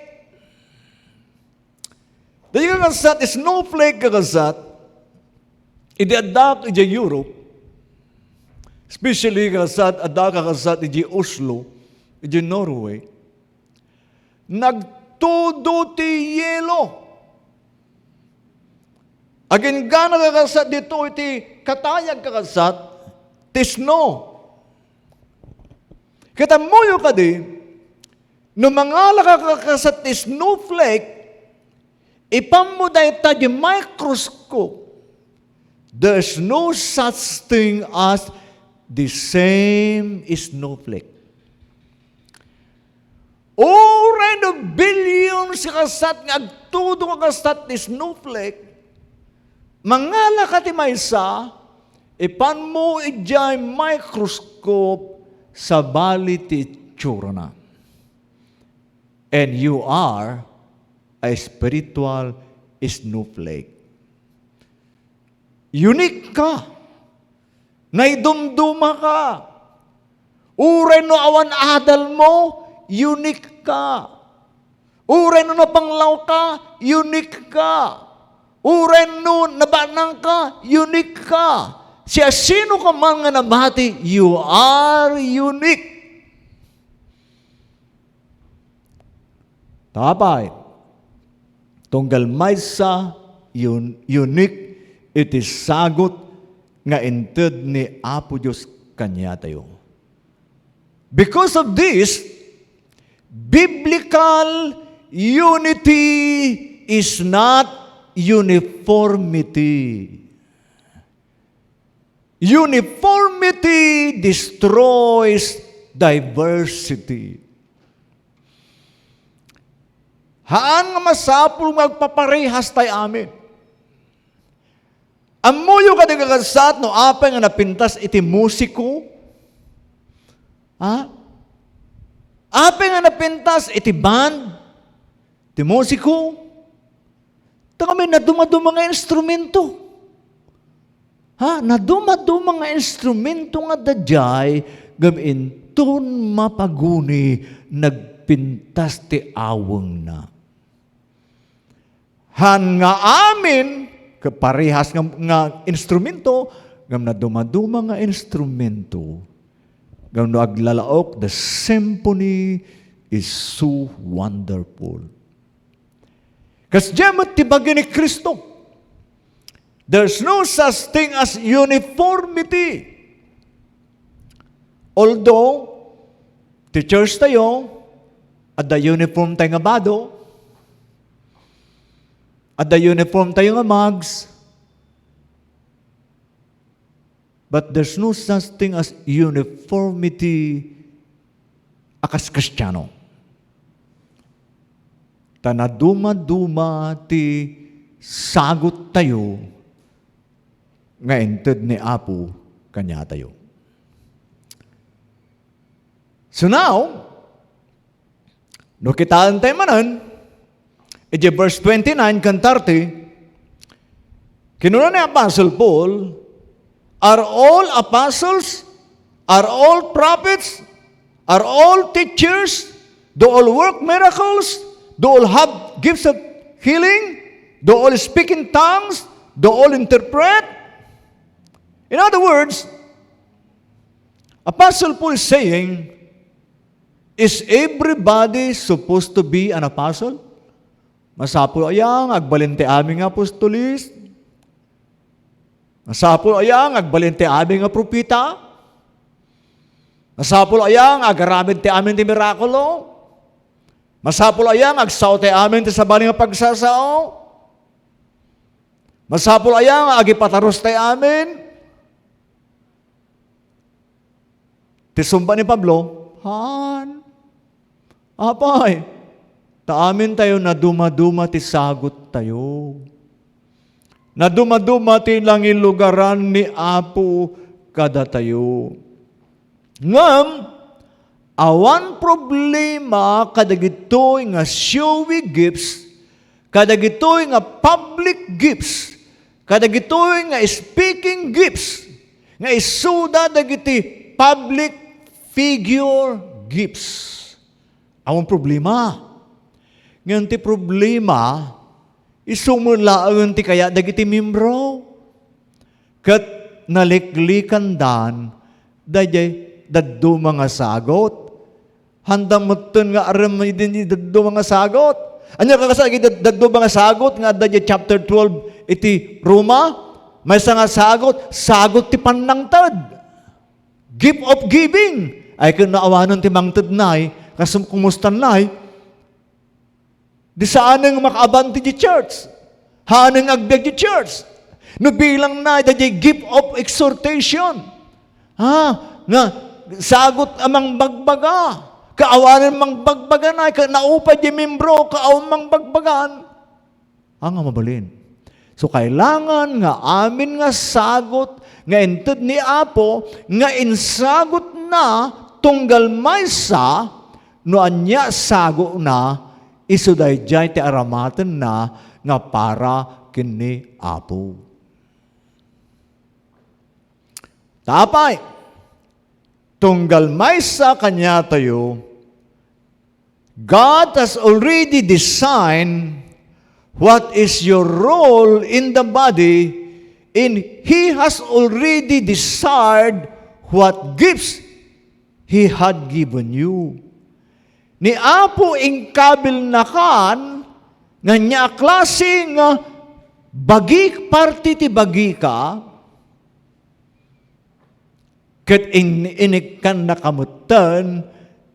Speaker 1: Dahil kakasat, snowflake kakasat, idi-adak iji Europe, especially kakasat, adak kakasat iji Oslo, iji Norway, nagtudo ti yelo. Agin gana kakasat dito iti katayag kakasat, ti snow. Kitamuyo ka di, no mga lakakakasat ti snowflake, ipamuday ta di microscope, there's no such thing as the same snowflake. Oray no billions kasat nga agtudo kasat ti snowflake, mga lakati maysa, ipan mo ijay microscope sa bali ti tsura na. And you are a spiritual snowflake. Unique ka. Naidumduma ka. Uray no awan adal mo, unique ka. Uray no napanglaw ka, unique ka. Uray no nabanang ka, unique ka. Siya sino ka man nga namati, you are unique. Tapay, tunggal maysa unique, iti sagot nga inted ni Apo Diyos kanya tayo. Because of this, biblical unity is not uniformity. Uniformity destroys diversity. Haan nga masapul magpaparehas tayo amin. Amuyo ka nagagasat no apay nga napintas iti musiko. Ha? Apay nga napintas iti band, iti musiko. Ito kami naduma-duma nga instrumento. Ha? Naduma-duma nga instrumento nga dadjay, gamin ton mapaguni, nagpintas ti awang na. Han nga amin, kaparehas nga instrumento, gam naduma-duma nga instrumento, gam no aglalaok, the symphony is so wonderful. Kas diyamat tibagi ni Kristo, there's no such thing as uniformity. Although, the church tayo, at the uniform tayo nga bado, at the uniform tayo nga mags, but there's no such thing as uniformity akas Kristiyano. Tanaduma-duma ti sagot tayo nga ented ni Apo kanya tayo. So now, no kitaan tayo manan, iti verse 29 kan 30, kinuna ni Apostle Paul, are all apostles, are all prophets, are all teachers, do all work miracles, do all have gifts of healing, do all speak in tongues, do all interpret. In other words, Apostle Paul is saying, is everybody supposed to be an apostle? Masapul ayang agbalente aming apostolis. Masapul ayang agbalente aming propita. Masapul ayang agaramid ti amin ti mirakulo. Masapul ayang agsaw ti amin ti sabaling nga pagsasao. Masapul ayang agipataros ti amin. Ti sumpa ni Pablo, Han, apay, ta amin tayo na dumaduma ti sagot tayo. Na dumaduma ti langin lugaran ni Apo kada tayo. Ngam, awan problema kadagitoy nga showy gifts, kadagitoy nga public gifts, kadagitoy nga speaking gifts, nga isuda dagiti public figure gifts. Awan problema. Ngayon ti problema, isumulaan ti kaya dagiti membro. Kat naliklikan dan, daddo mga sagot. Handang matun nga aram din daddo mga sagot. Anya kakasagi daddo mga sagot nga dadya chapter 12 iti Roma, may nga sagot ti panangtad. Gift of giving. Ay kung naawanon ti mangtad na'y, kasum kumustan na'y, di saan ang makaabanti di church? Hanang agbiag di church? No bilang na, dadya gift of exhortation. Nga, sagot amang bagbaga. Kaawanan mang bagbagan ay, naupad yung membro, kaawan mang bagbagan. Nga mabalin. So, kailangan nga amin nga sagot, nga entud ni Apo, nga insagot na, tunggal maysa, no anya sago na, isuday jay ti aramatan na, nga para kini Apo. Tapay, tunggal maysa kanya tayo, God has already designed what is your role in the body, and He has already desired what gifts He had given you. Ni Apo ingkabil na kan, nga niya klase nga bagi parti ti bagi ka, ket inikan nakamutan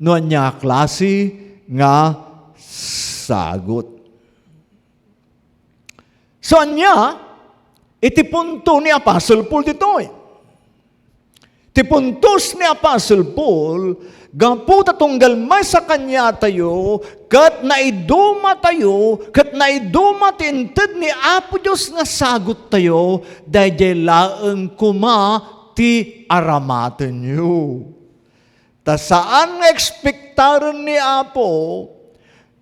Speaker 1: no niya klase nga sagot. So niya, iti punto ni Apostle Paul ditoy. Ti puntos ni Apostle Paul, gampu tatunggal may sa kanya tayo, kat naiduma tayo, kat naiduma tinted ni Apo Diyos nga sagot tayo, dahil laeng kuma ti aramaten nyo. Ta saan nga ekspektaran ni Apo,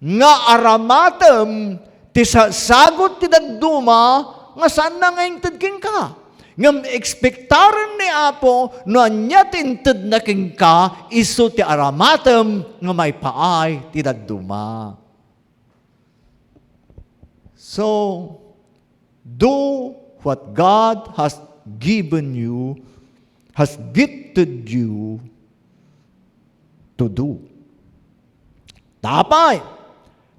Speaker 1: nga aramatem, ti sagot ti daduma, nga saan na nga king ka? Ngam ekspektaran ni Apo, no anya tinted na king ka, iso ti aramatem, nga may paay ti daduma. So, do what God has given you, has gifted you to do. Tapay,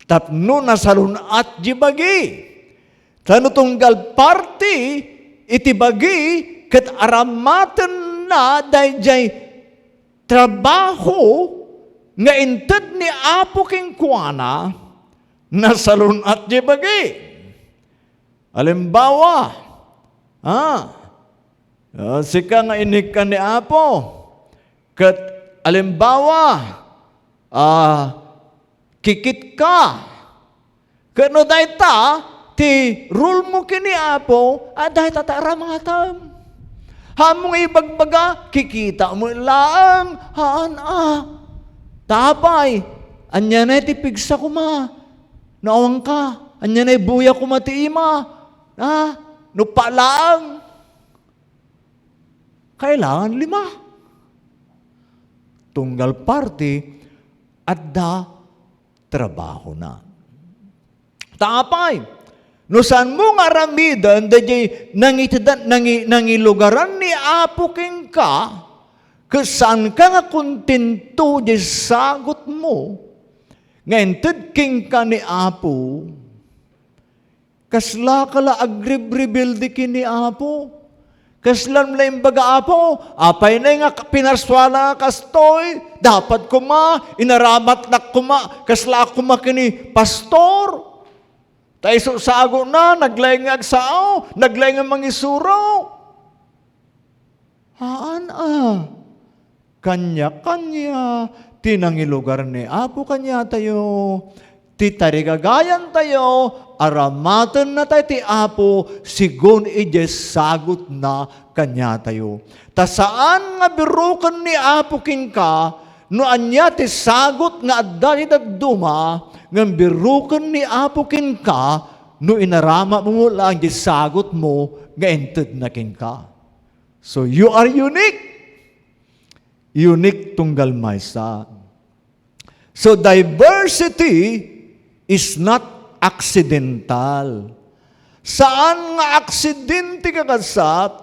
Speaker 1: tapno na salunat di bagi. Tano tunggal party, iti bagi, kat aramaten na dahil trabaho nga inted ni Apo king kuana na salunat di bagi. Alimbawa, sika nga inikan ni Apo, kat alimbawa, kikit ka, kano dahi ta, ti rule mo kini Apo, dahil tatara mga tam. Hamong ibagbaga, kikita mo lang, tapay, anya na ti pigsa ko ma, naawang ka, anya na buya ko mati ima, nupa lang. Kailangan 5. Tunggal party, at trabaho na. Tapay, no saan mo nga ramidan, dahil nangilugaran ni Apo king ka, kasan ka nga kontento di sagot mo, ngayon king ka ni Apo, kasla kala agrib-rebuild ki ni Apo, kaslan mo lang baga Apo, apay na nga pinaswala kastoy, dapat kuma, inaramat na kuma, kasla kuma kini pastor, tayo sago na, naglay nga agsao, naglay nga mangisuro. Kanya-kanya, tinangilugar ni Apo kanya tayo, titarigagayan tayo, aramatan na tayo ti Apo, sigon sagot na kanya tayo. Ta saan nga birukan ni Apo king ka, no anya ti sagot nga adda duma, nga birukan ni Apo king ka, no inarama mo lang di sagot mo, nga ented na king ka. So you are unique. Unique tunggal maysa. So diversity is not accidental. Saan nga aksidente ka kasat,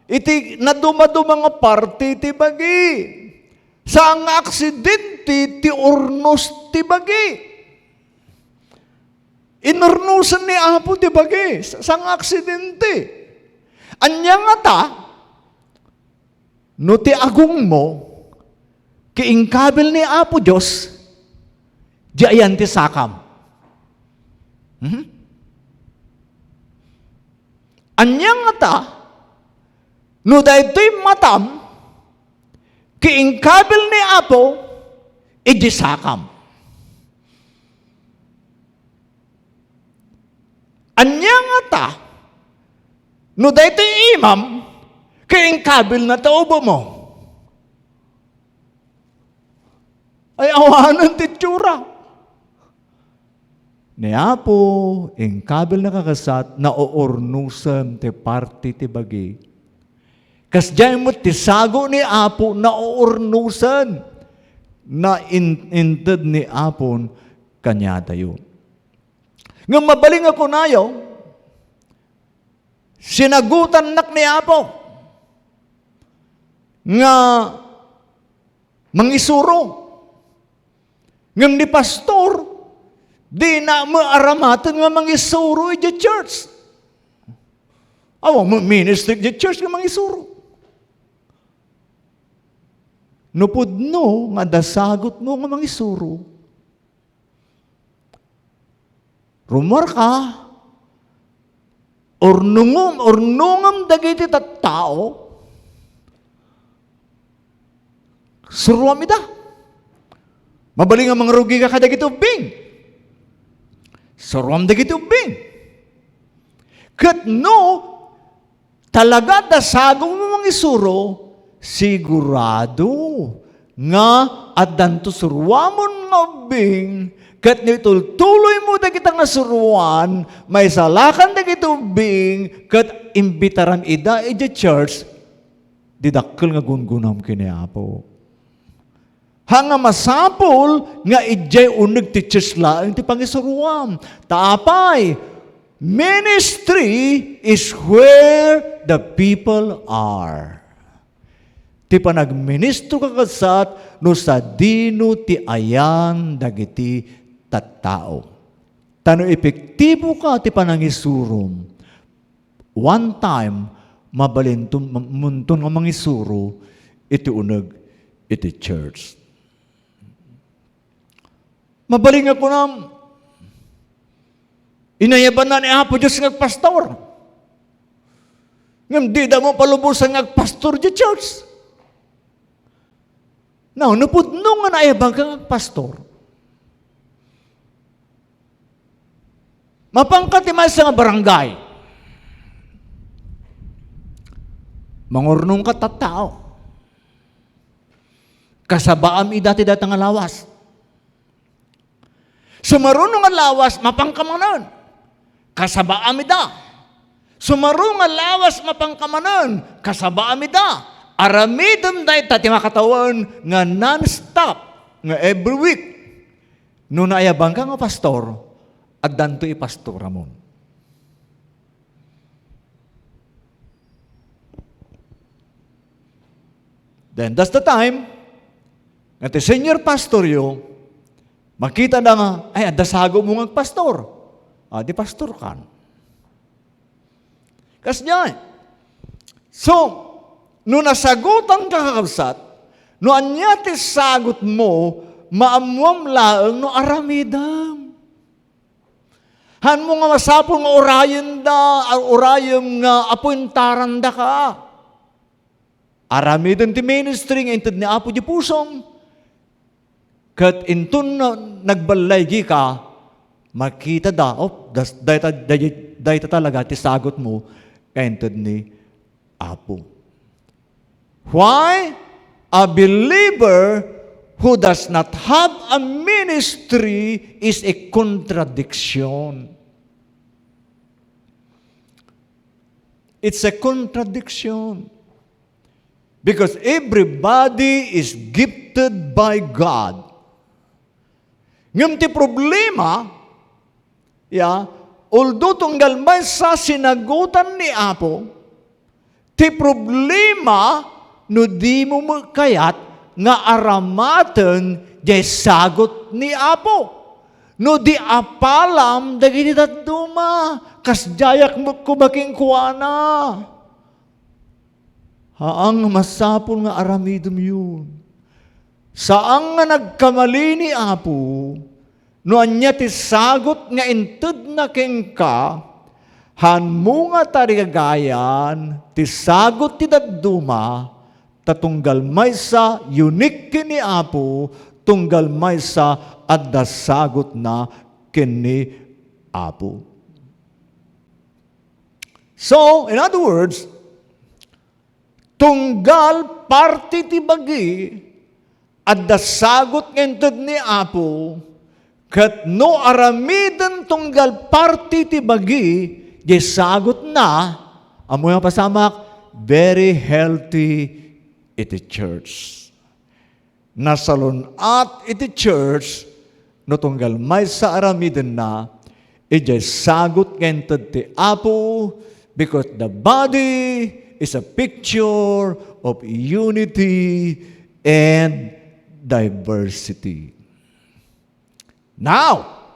Speaker 1: iti naduma-duma nga parte ti bagi. Saan nga aksidente ti urnos ti bagi. Inurnusan ni Apo ti bagi, saan nga aksidente. Anya nga ta, no ti agong mo, kiingkabil ni Apo Diyos, di ayan ti sakam. Anya nga ta, no daytoy matam, kiingkabil ni Apo, iji sakam. Anya nga ta, no daytoy imam, kiingkabil na taubo mo. Ay awanan ti tsura. Ni Apo, ingkabil na kakasat, na uurnusan ti party ti bagi. Kas dyan mo ti sago ni Apo, na uurnusan, na inted ni Apon, kanya tayo. Nga mabaling ako nayo, sinagutan nak ni Apo, nga mangisuro, ngam ni pastor, di na maaramatan nga mangisuro iti church. Awa, ministry iti church nga mangisuro. Nupudno nga dasagot mo nga mangisuro. Rumor ka, ornungam dagiti tattao, suruam ida. Mabaling ang mga rugi ka kadagiti ubing. Suruam dagiti ubing. Kat no, talaga dasagong mo mangisuro, sigurado nga at danto suruamon nga ubing, kat nitultuloy mo dagitang nasuruan, may salakan dagiti ubing, kat imbitaran ida iti church, didakkel nga gungunam kini Apo. Hanga masapol nga ijay uneg ti church laeng ti pangisuruam. Taapay, ministry is where the people are. Ti panagministro kakasat no sa dino ti ayan dagiti tattao. Tano epektibo ka ti panangisurum. One time, mabalintun muntun nga mangisuro, iti uneg iti church. Mabaling ako na, inayaban na ni Apo Diyos ng pastor. Ngam di da mo palubusan ng pastor di church. Now, napudno nga naayabang ka ng pastor. Mapangkatimay sa nga barangay. Mangurnong ka tattao. Kasabaam idati datang lawas. Sumarunong ang lawas, mapangkamanan. Kasabaam ida. Sumarunong ang lawas, mapangkamanan. Kasabaam ida. Aramidom dahi tati makatawan nga non-stop, nga every week. Nung naayabang ka nga pastor, at danto ipastor amon. Then that's the time, nga ti senior pastor yo, makita na nga, ay, dasago mo nga pastor. Di pastor kan. Kasi niya. So, no nasagutan ka kakabsat, no anyati sagot mo, maamuam laeng no aramidam. Han mo nga masapol nga orayem nga apuntaran da ka. Aramidam ti ministry nga intad ni Apo di pusong. Kat intun na nagbalaygi ka, makita da, dahita talaga ti sagot mo, kaintad ni Apo. Why? A believer who does not have a ministry is a contradiction. It's a contradiction. Because everybody is gifted by God. Ngam ti problema, although tunggal may sa sinagutan ni Apo, ti problema, no di mo kayat nga aramaten jay sagot ni Apo. No di apalam dagiti tatduma, kas jayak mo kubaking kuana. Haang masapul nga aramidum yun. Saang nga nagkamali ni Apo, no anya ti sagot nga inted na kengka, han mo nga tarigagayan, ti sagot ti daduma, tatunggal may sa unique kini Apo, tunggal may sa adda sagot na kini Apo. So, in other words, tunggal party ti bagi, adda sagot ngentod ni Apo, kat no aramidan tunggal party ti bagi, di sagot na, amo yung pasamak, very healthy iti church. Nasalon at iti church, no tunggal may sa aramiden na, ijay sagot kentad ti Apo, because the body is a picture of unity and diversity. Now,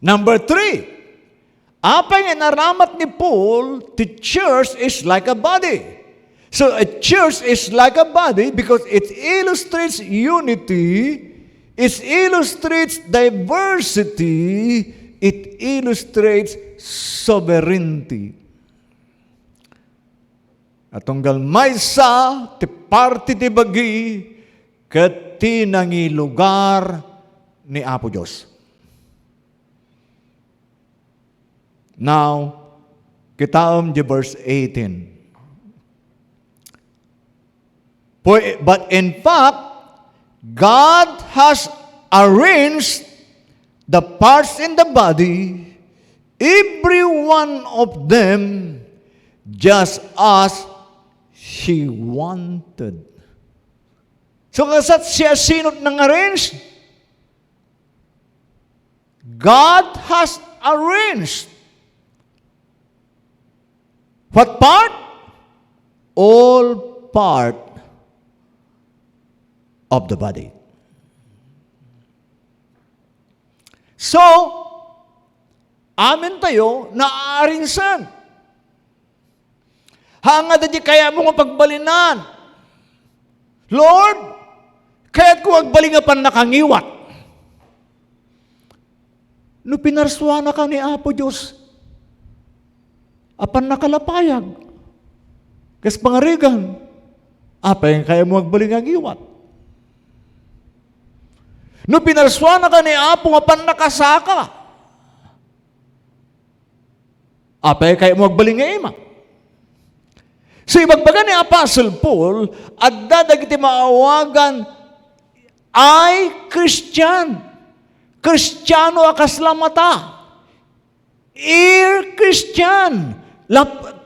Speaker 1: number 3, apay nga naramat ni Paul, the church is like a body. So a church is like a body because it illustrates unity, it illustrates diversity, it illustrates sovereignty. At tunggal maysa ti parti ti bagi ket ti nangilugar ni Apo Dios. Now, kitaom di verse 18. But in fact, God has arranged the parts in the body, every one of them, just as He wanted. So, kasat siya sinot ng arrange? God has arranged. What part? All part of the body. So, amin tayo na aarinsan. Hangad di kaya mo nga pagbalinan. Lord, kaya't ko agbalingapan nakangiwat. No pinarswana ka ni Apo Diyos, apan nakalapayag. Kas pangarigan, apay kaya mo agbalingagiwat. No pinarswana ka ni Apo nga pan nakasaka. Apay kaya mo agbaling nga ima. So ibagbaga ni Apostle Paul, at dadagiti maawagan ay Christian. Kristiyano akas lamata. Ir Christian.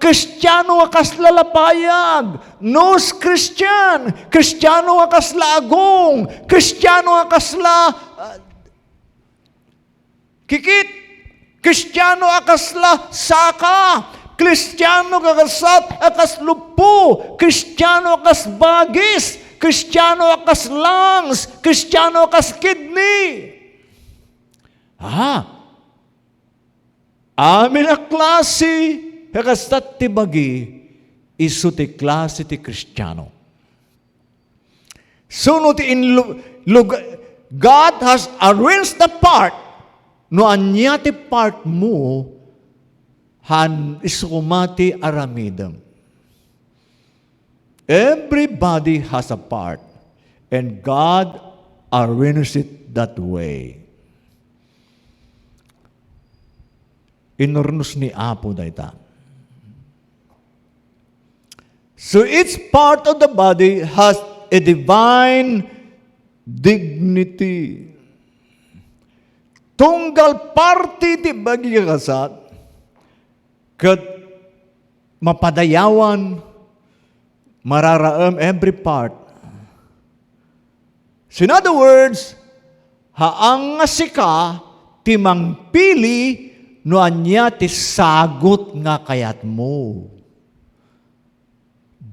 Speaker 1: Kristiyano akas lalapayag. Nos Christian. Kristiyano akas laagong. Kristiyano akas la kikit. Kristiyano akas la saka. Kristiyano kakasat akas lupo. Kristiyano akas bagis. Kristiyano akas lungs. Kristiyano akas kidney. Amin a klase kakastat ti bagi isu ti klase ti Kristiyano. Suno ti God has arranged the part no anya ti part mo han isumati aramidem. Everybody has a part and God arranged it that way. Inurnus ni Apo dayta. So each part of the body has a divine dignity. Tunggal parti ti bagi kasat, kat mapadayawan, mararaam every part. So in other words, haang nga sika, timang pili, no anya ti sagot nga kayat mo.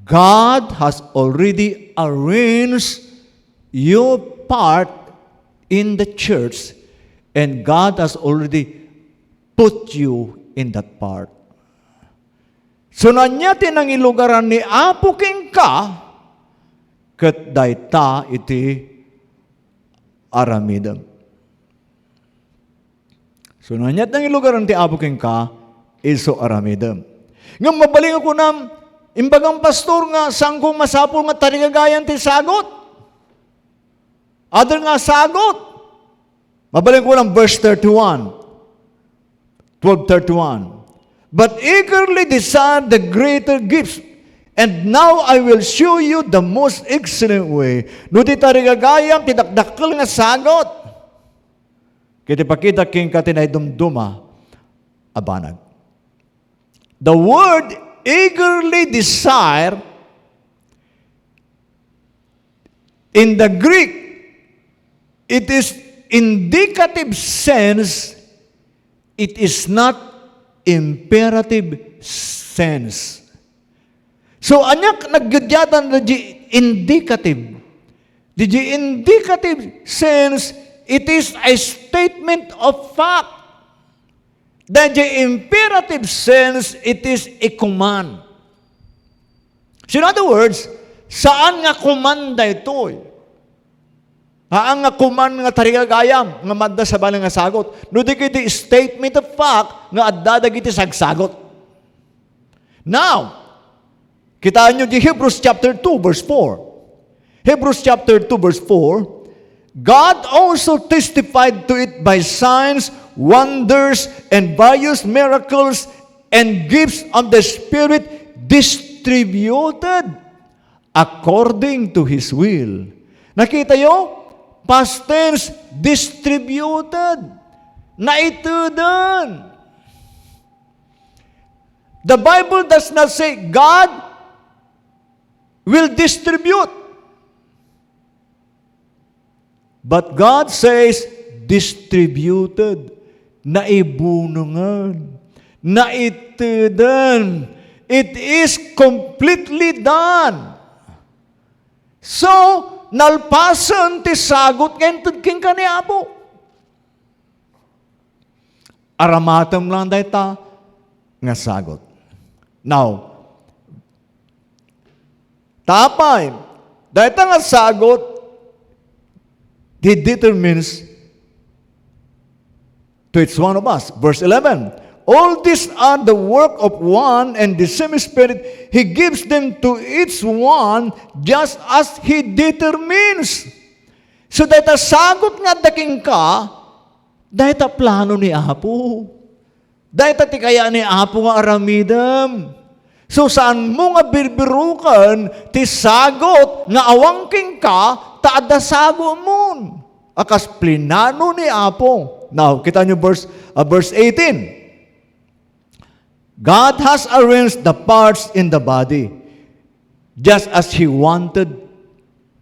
Speaker 1: God has already arranged your part in the church and God has already put you in that part. So nanya ti nang ilugaran ni Apo king ka ket dayta iti aramidem. So nanyat nang ilugaran ti Apo king ka, iso aramidem. Nga mabaling ako na, imbagang pastor nga, saan kong masapol nga tarigagayan ti sagot? Other nga sagot. Mabaling ko ng verse 31. 12:31. But eagerly desire the greater gifts, and now I will show you the most excellent way. No ti tarigagayam, tidakdakkel nga sagot. Kiti pakita king katinay dumduma abanag. The word eagerly desire in the Greek, it is indicative sense, it is not imperative sense. So, anyak nagyadyatan na di indicative. Di indicative sense, it is a statement of fact. The imperative sense, it is a command. So, in other words, saan nga kumanda ito? Ang nga command nga tarigagayam, nga madda sa balang nga sagot. No, di kiti statement of fact, nga addada kiti sagsagot. Now, kitaan nyo di Hebrews chapter 2, verse 4. Hebrews chapter 2, verse 4, God also testified to it by signs, wonders, and various miracles and gifts of the Spirit distributed according to His will. Nakita nyo? Past tense, distributed. Naitudan. The Bible does not say God will distribute. But God says, distributed. Naibunungan. Naitudan. It is completely done. So, nalpasan ti sagot ngayon tudking ka ni Apo. Aramatam lang dayta nga sagot. Now, tapay, dayta nga sagot, He determines to each one of us. Verse 11, all these are the work of one and the same Spirit. He gives them to each one just as He determines. So dahil sagot nga daking ka, dahil plano ni Apo. Dahil ti kaya ni Apo nga aramidam. So saan mo nga birbirukan, ti sagot nga awangking ka, taada sago mo. Akas plinano ni Apo. Now, kita nyo verse 18. God has arranged the parts in the body just as He wanted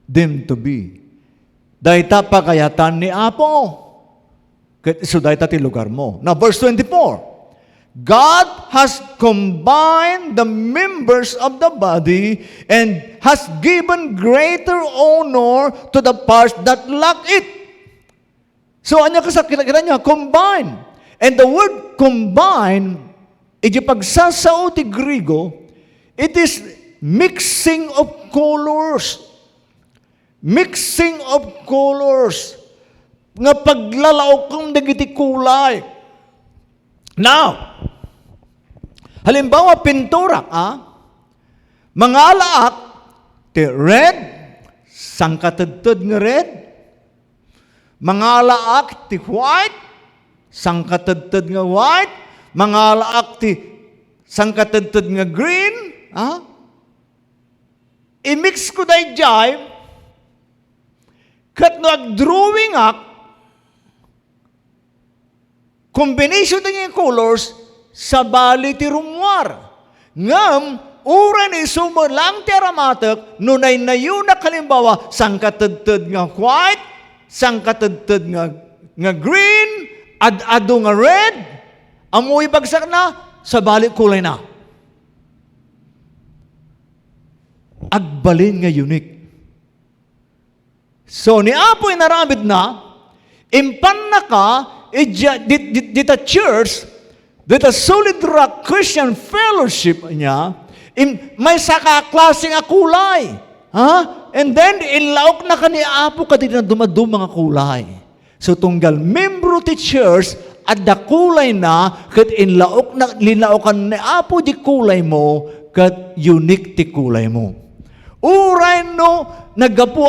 Speaker 1: them to be. Dahita pakayatan ni Apo. So dahita ti lugar mo. Now, verse 24. God has combined the members of the body and has given greater honor to the parts that lack it. So, anya kita niya, combine. And the word combine, pagsasao ti Grigo, it is mixing of colors. Mixing of colors. Nga paglalaok kong nagiti kulay. Now, halimbawa pintura, mga alaak, ti red, sangkatadtad nga red, mga alaak ti white, sangkatadtad nga white, mga alaak ti sangkatadtad nga green, i-mix ko dahi jay, kat nag-drawing ak, combination ng yung colors sa bali ti rumwar. Ngam, ura ni sumalang ti aramatak, nunay na yun na kalimbawa, sangkatadtad nga white, sangkatadtad nga green, ad-ado nga red, amoy bagsak na, sa bali kulay na. Agbalin nga unique. So, ni Apo'y naramid na, impan na ka, dita church, dita Solid Rock Christian Fellowship niya, may sakaklaseng kulay. And then, ilaok na ka ni Apo ka dito na dumadum mga kulay. So, tunggal membro ti church, at da kulay na, kat linaokan ni Apo di kulay mo, kat unique ti kulay mo. Uray no, nagapo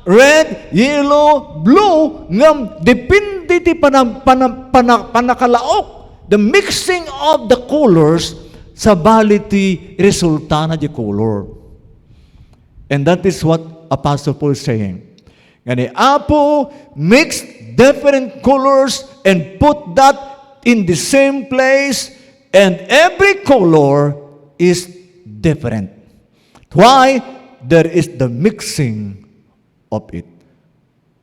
Speaker 1: red, yellow, blue, ngam depende ti panakalaok. The mixing of the colors sa bali ti resulta na di color. And that is what Apostle Paul is saying. Ngani Apo mix different colors and put that in the same place, and every color is different. Why? There is the mixing of it.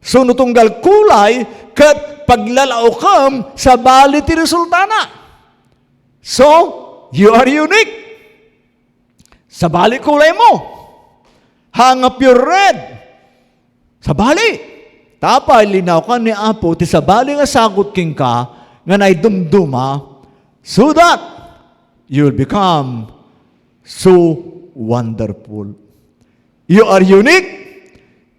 Speaker 1: So, nutunggal kulay, kat paglalaokam, sa bali ti resulta na. So, you are unique. Sa bali kulay mo. Hang up your red. Sa bali. Tapay, linaw ka ni Apo, ti sa bali nga sagot king ka, nga naidumduma, so that you'll become so wonderful. You are unique.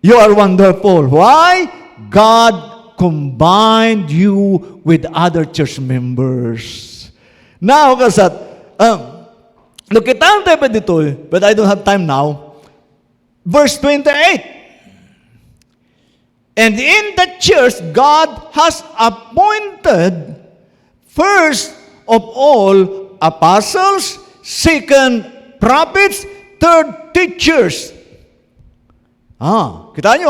Speaker 1: You are wonderful. Why? God combined you with other church members. Now, kasat, look at time tayo pa dito, but I don't have time now. Verse 28. And in the church, God has appointed first of all apostles, second prophets, third teachers. Kita nyo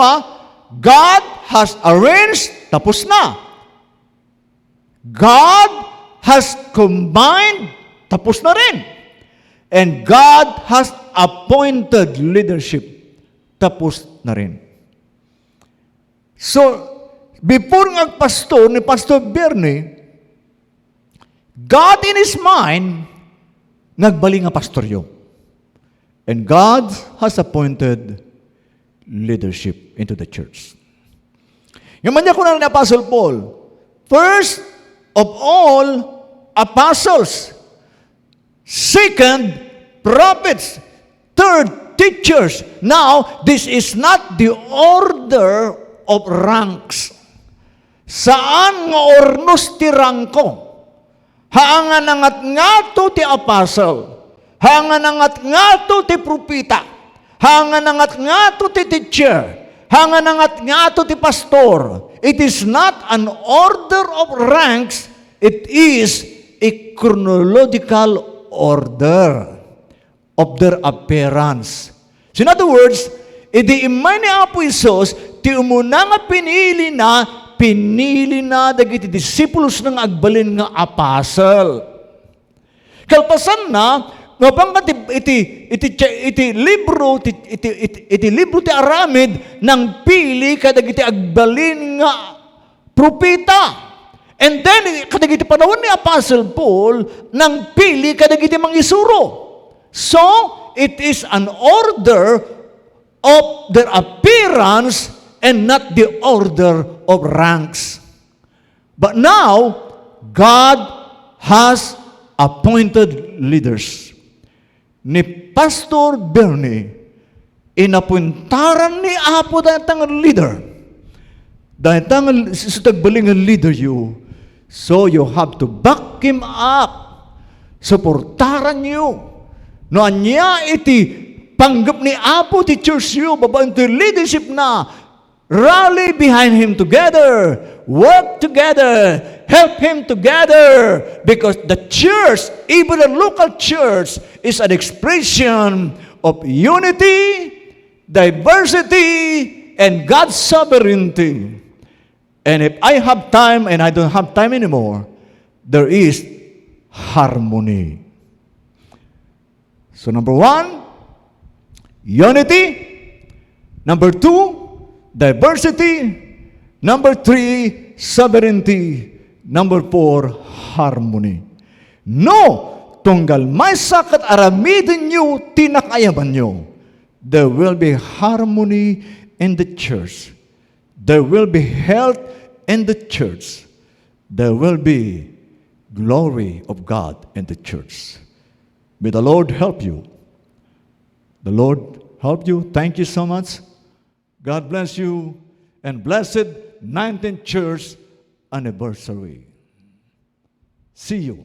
Speaker 1: God has arranged, tapos na. God has combined, tapos na rin. And God has appointed leadership, tapos na rin. So, before nga pastor ni Pastor Bernie, God in His mind, nagbali nga pastoryo. And God has appointed leadership into the church. Yung manya ko na ni Apostle Paul, first of all, apostles, second, prophets, third, teachers. Now, this is not the order of ranks. Saan nga ornos ti rangko? Haangan nangat nga to ti apostle, haangan nangat nga to ti propita, haangan nangat nga to ti teacher, haangan nangat nga to ti pastor. It is not an order of ranks, it is a chronological order of their appearance. So in other words, idi imay ni Apo Isos, ti umuna nga pinili na dagiti disciples ng agbalin nga apostle. Kalpasan na, nga bang iti libro ti aramid nang pili kadagiti agbalin nga propeta. And then kadagiti panahon ni Apostle Paul nang pili kadagiti mangisuro. So it is an order of their appearance and not the order of ranks. But now God has appointed leaders. Ni Pastor Bernie, inapuntaran ni Apo dahil tangang leader. Dahil tangang sutagbalingan leader you. So you have to back him up. Suportaran you. No anya iti panggap ni Apo ti church you, babaan ti leadership na. Rally behind him together. Work together. Help him together. Because the church, even the local church, is an expression of unity, diversity, and God's sovereignty. And if I have time and I don't have time anymore, there is harmony. So number 1, unity. Number 2, diversity. Number 3, sovereignty. Number 4, harmony. No, tunggal may sakat aramidin nyo, tinakayaban nyo. There will be harmony in the church. There will be health in the church. There will be glory of God in the church. May the Lord help you. The Lord help you. Thank you so much. God bless you. And blessed 19th church anniversary. See you.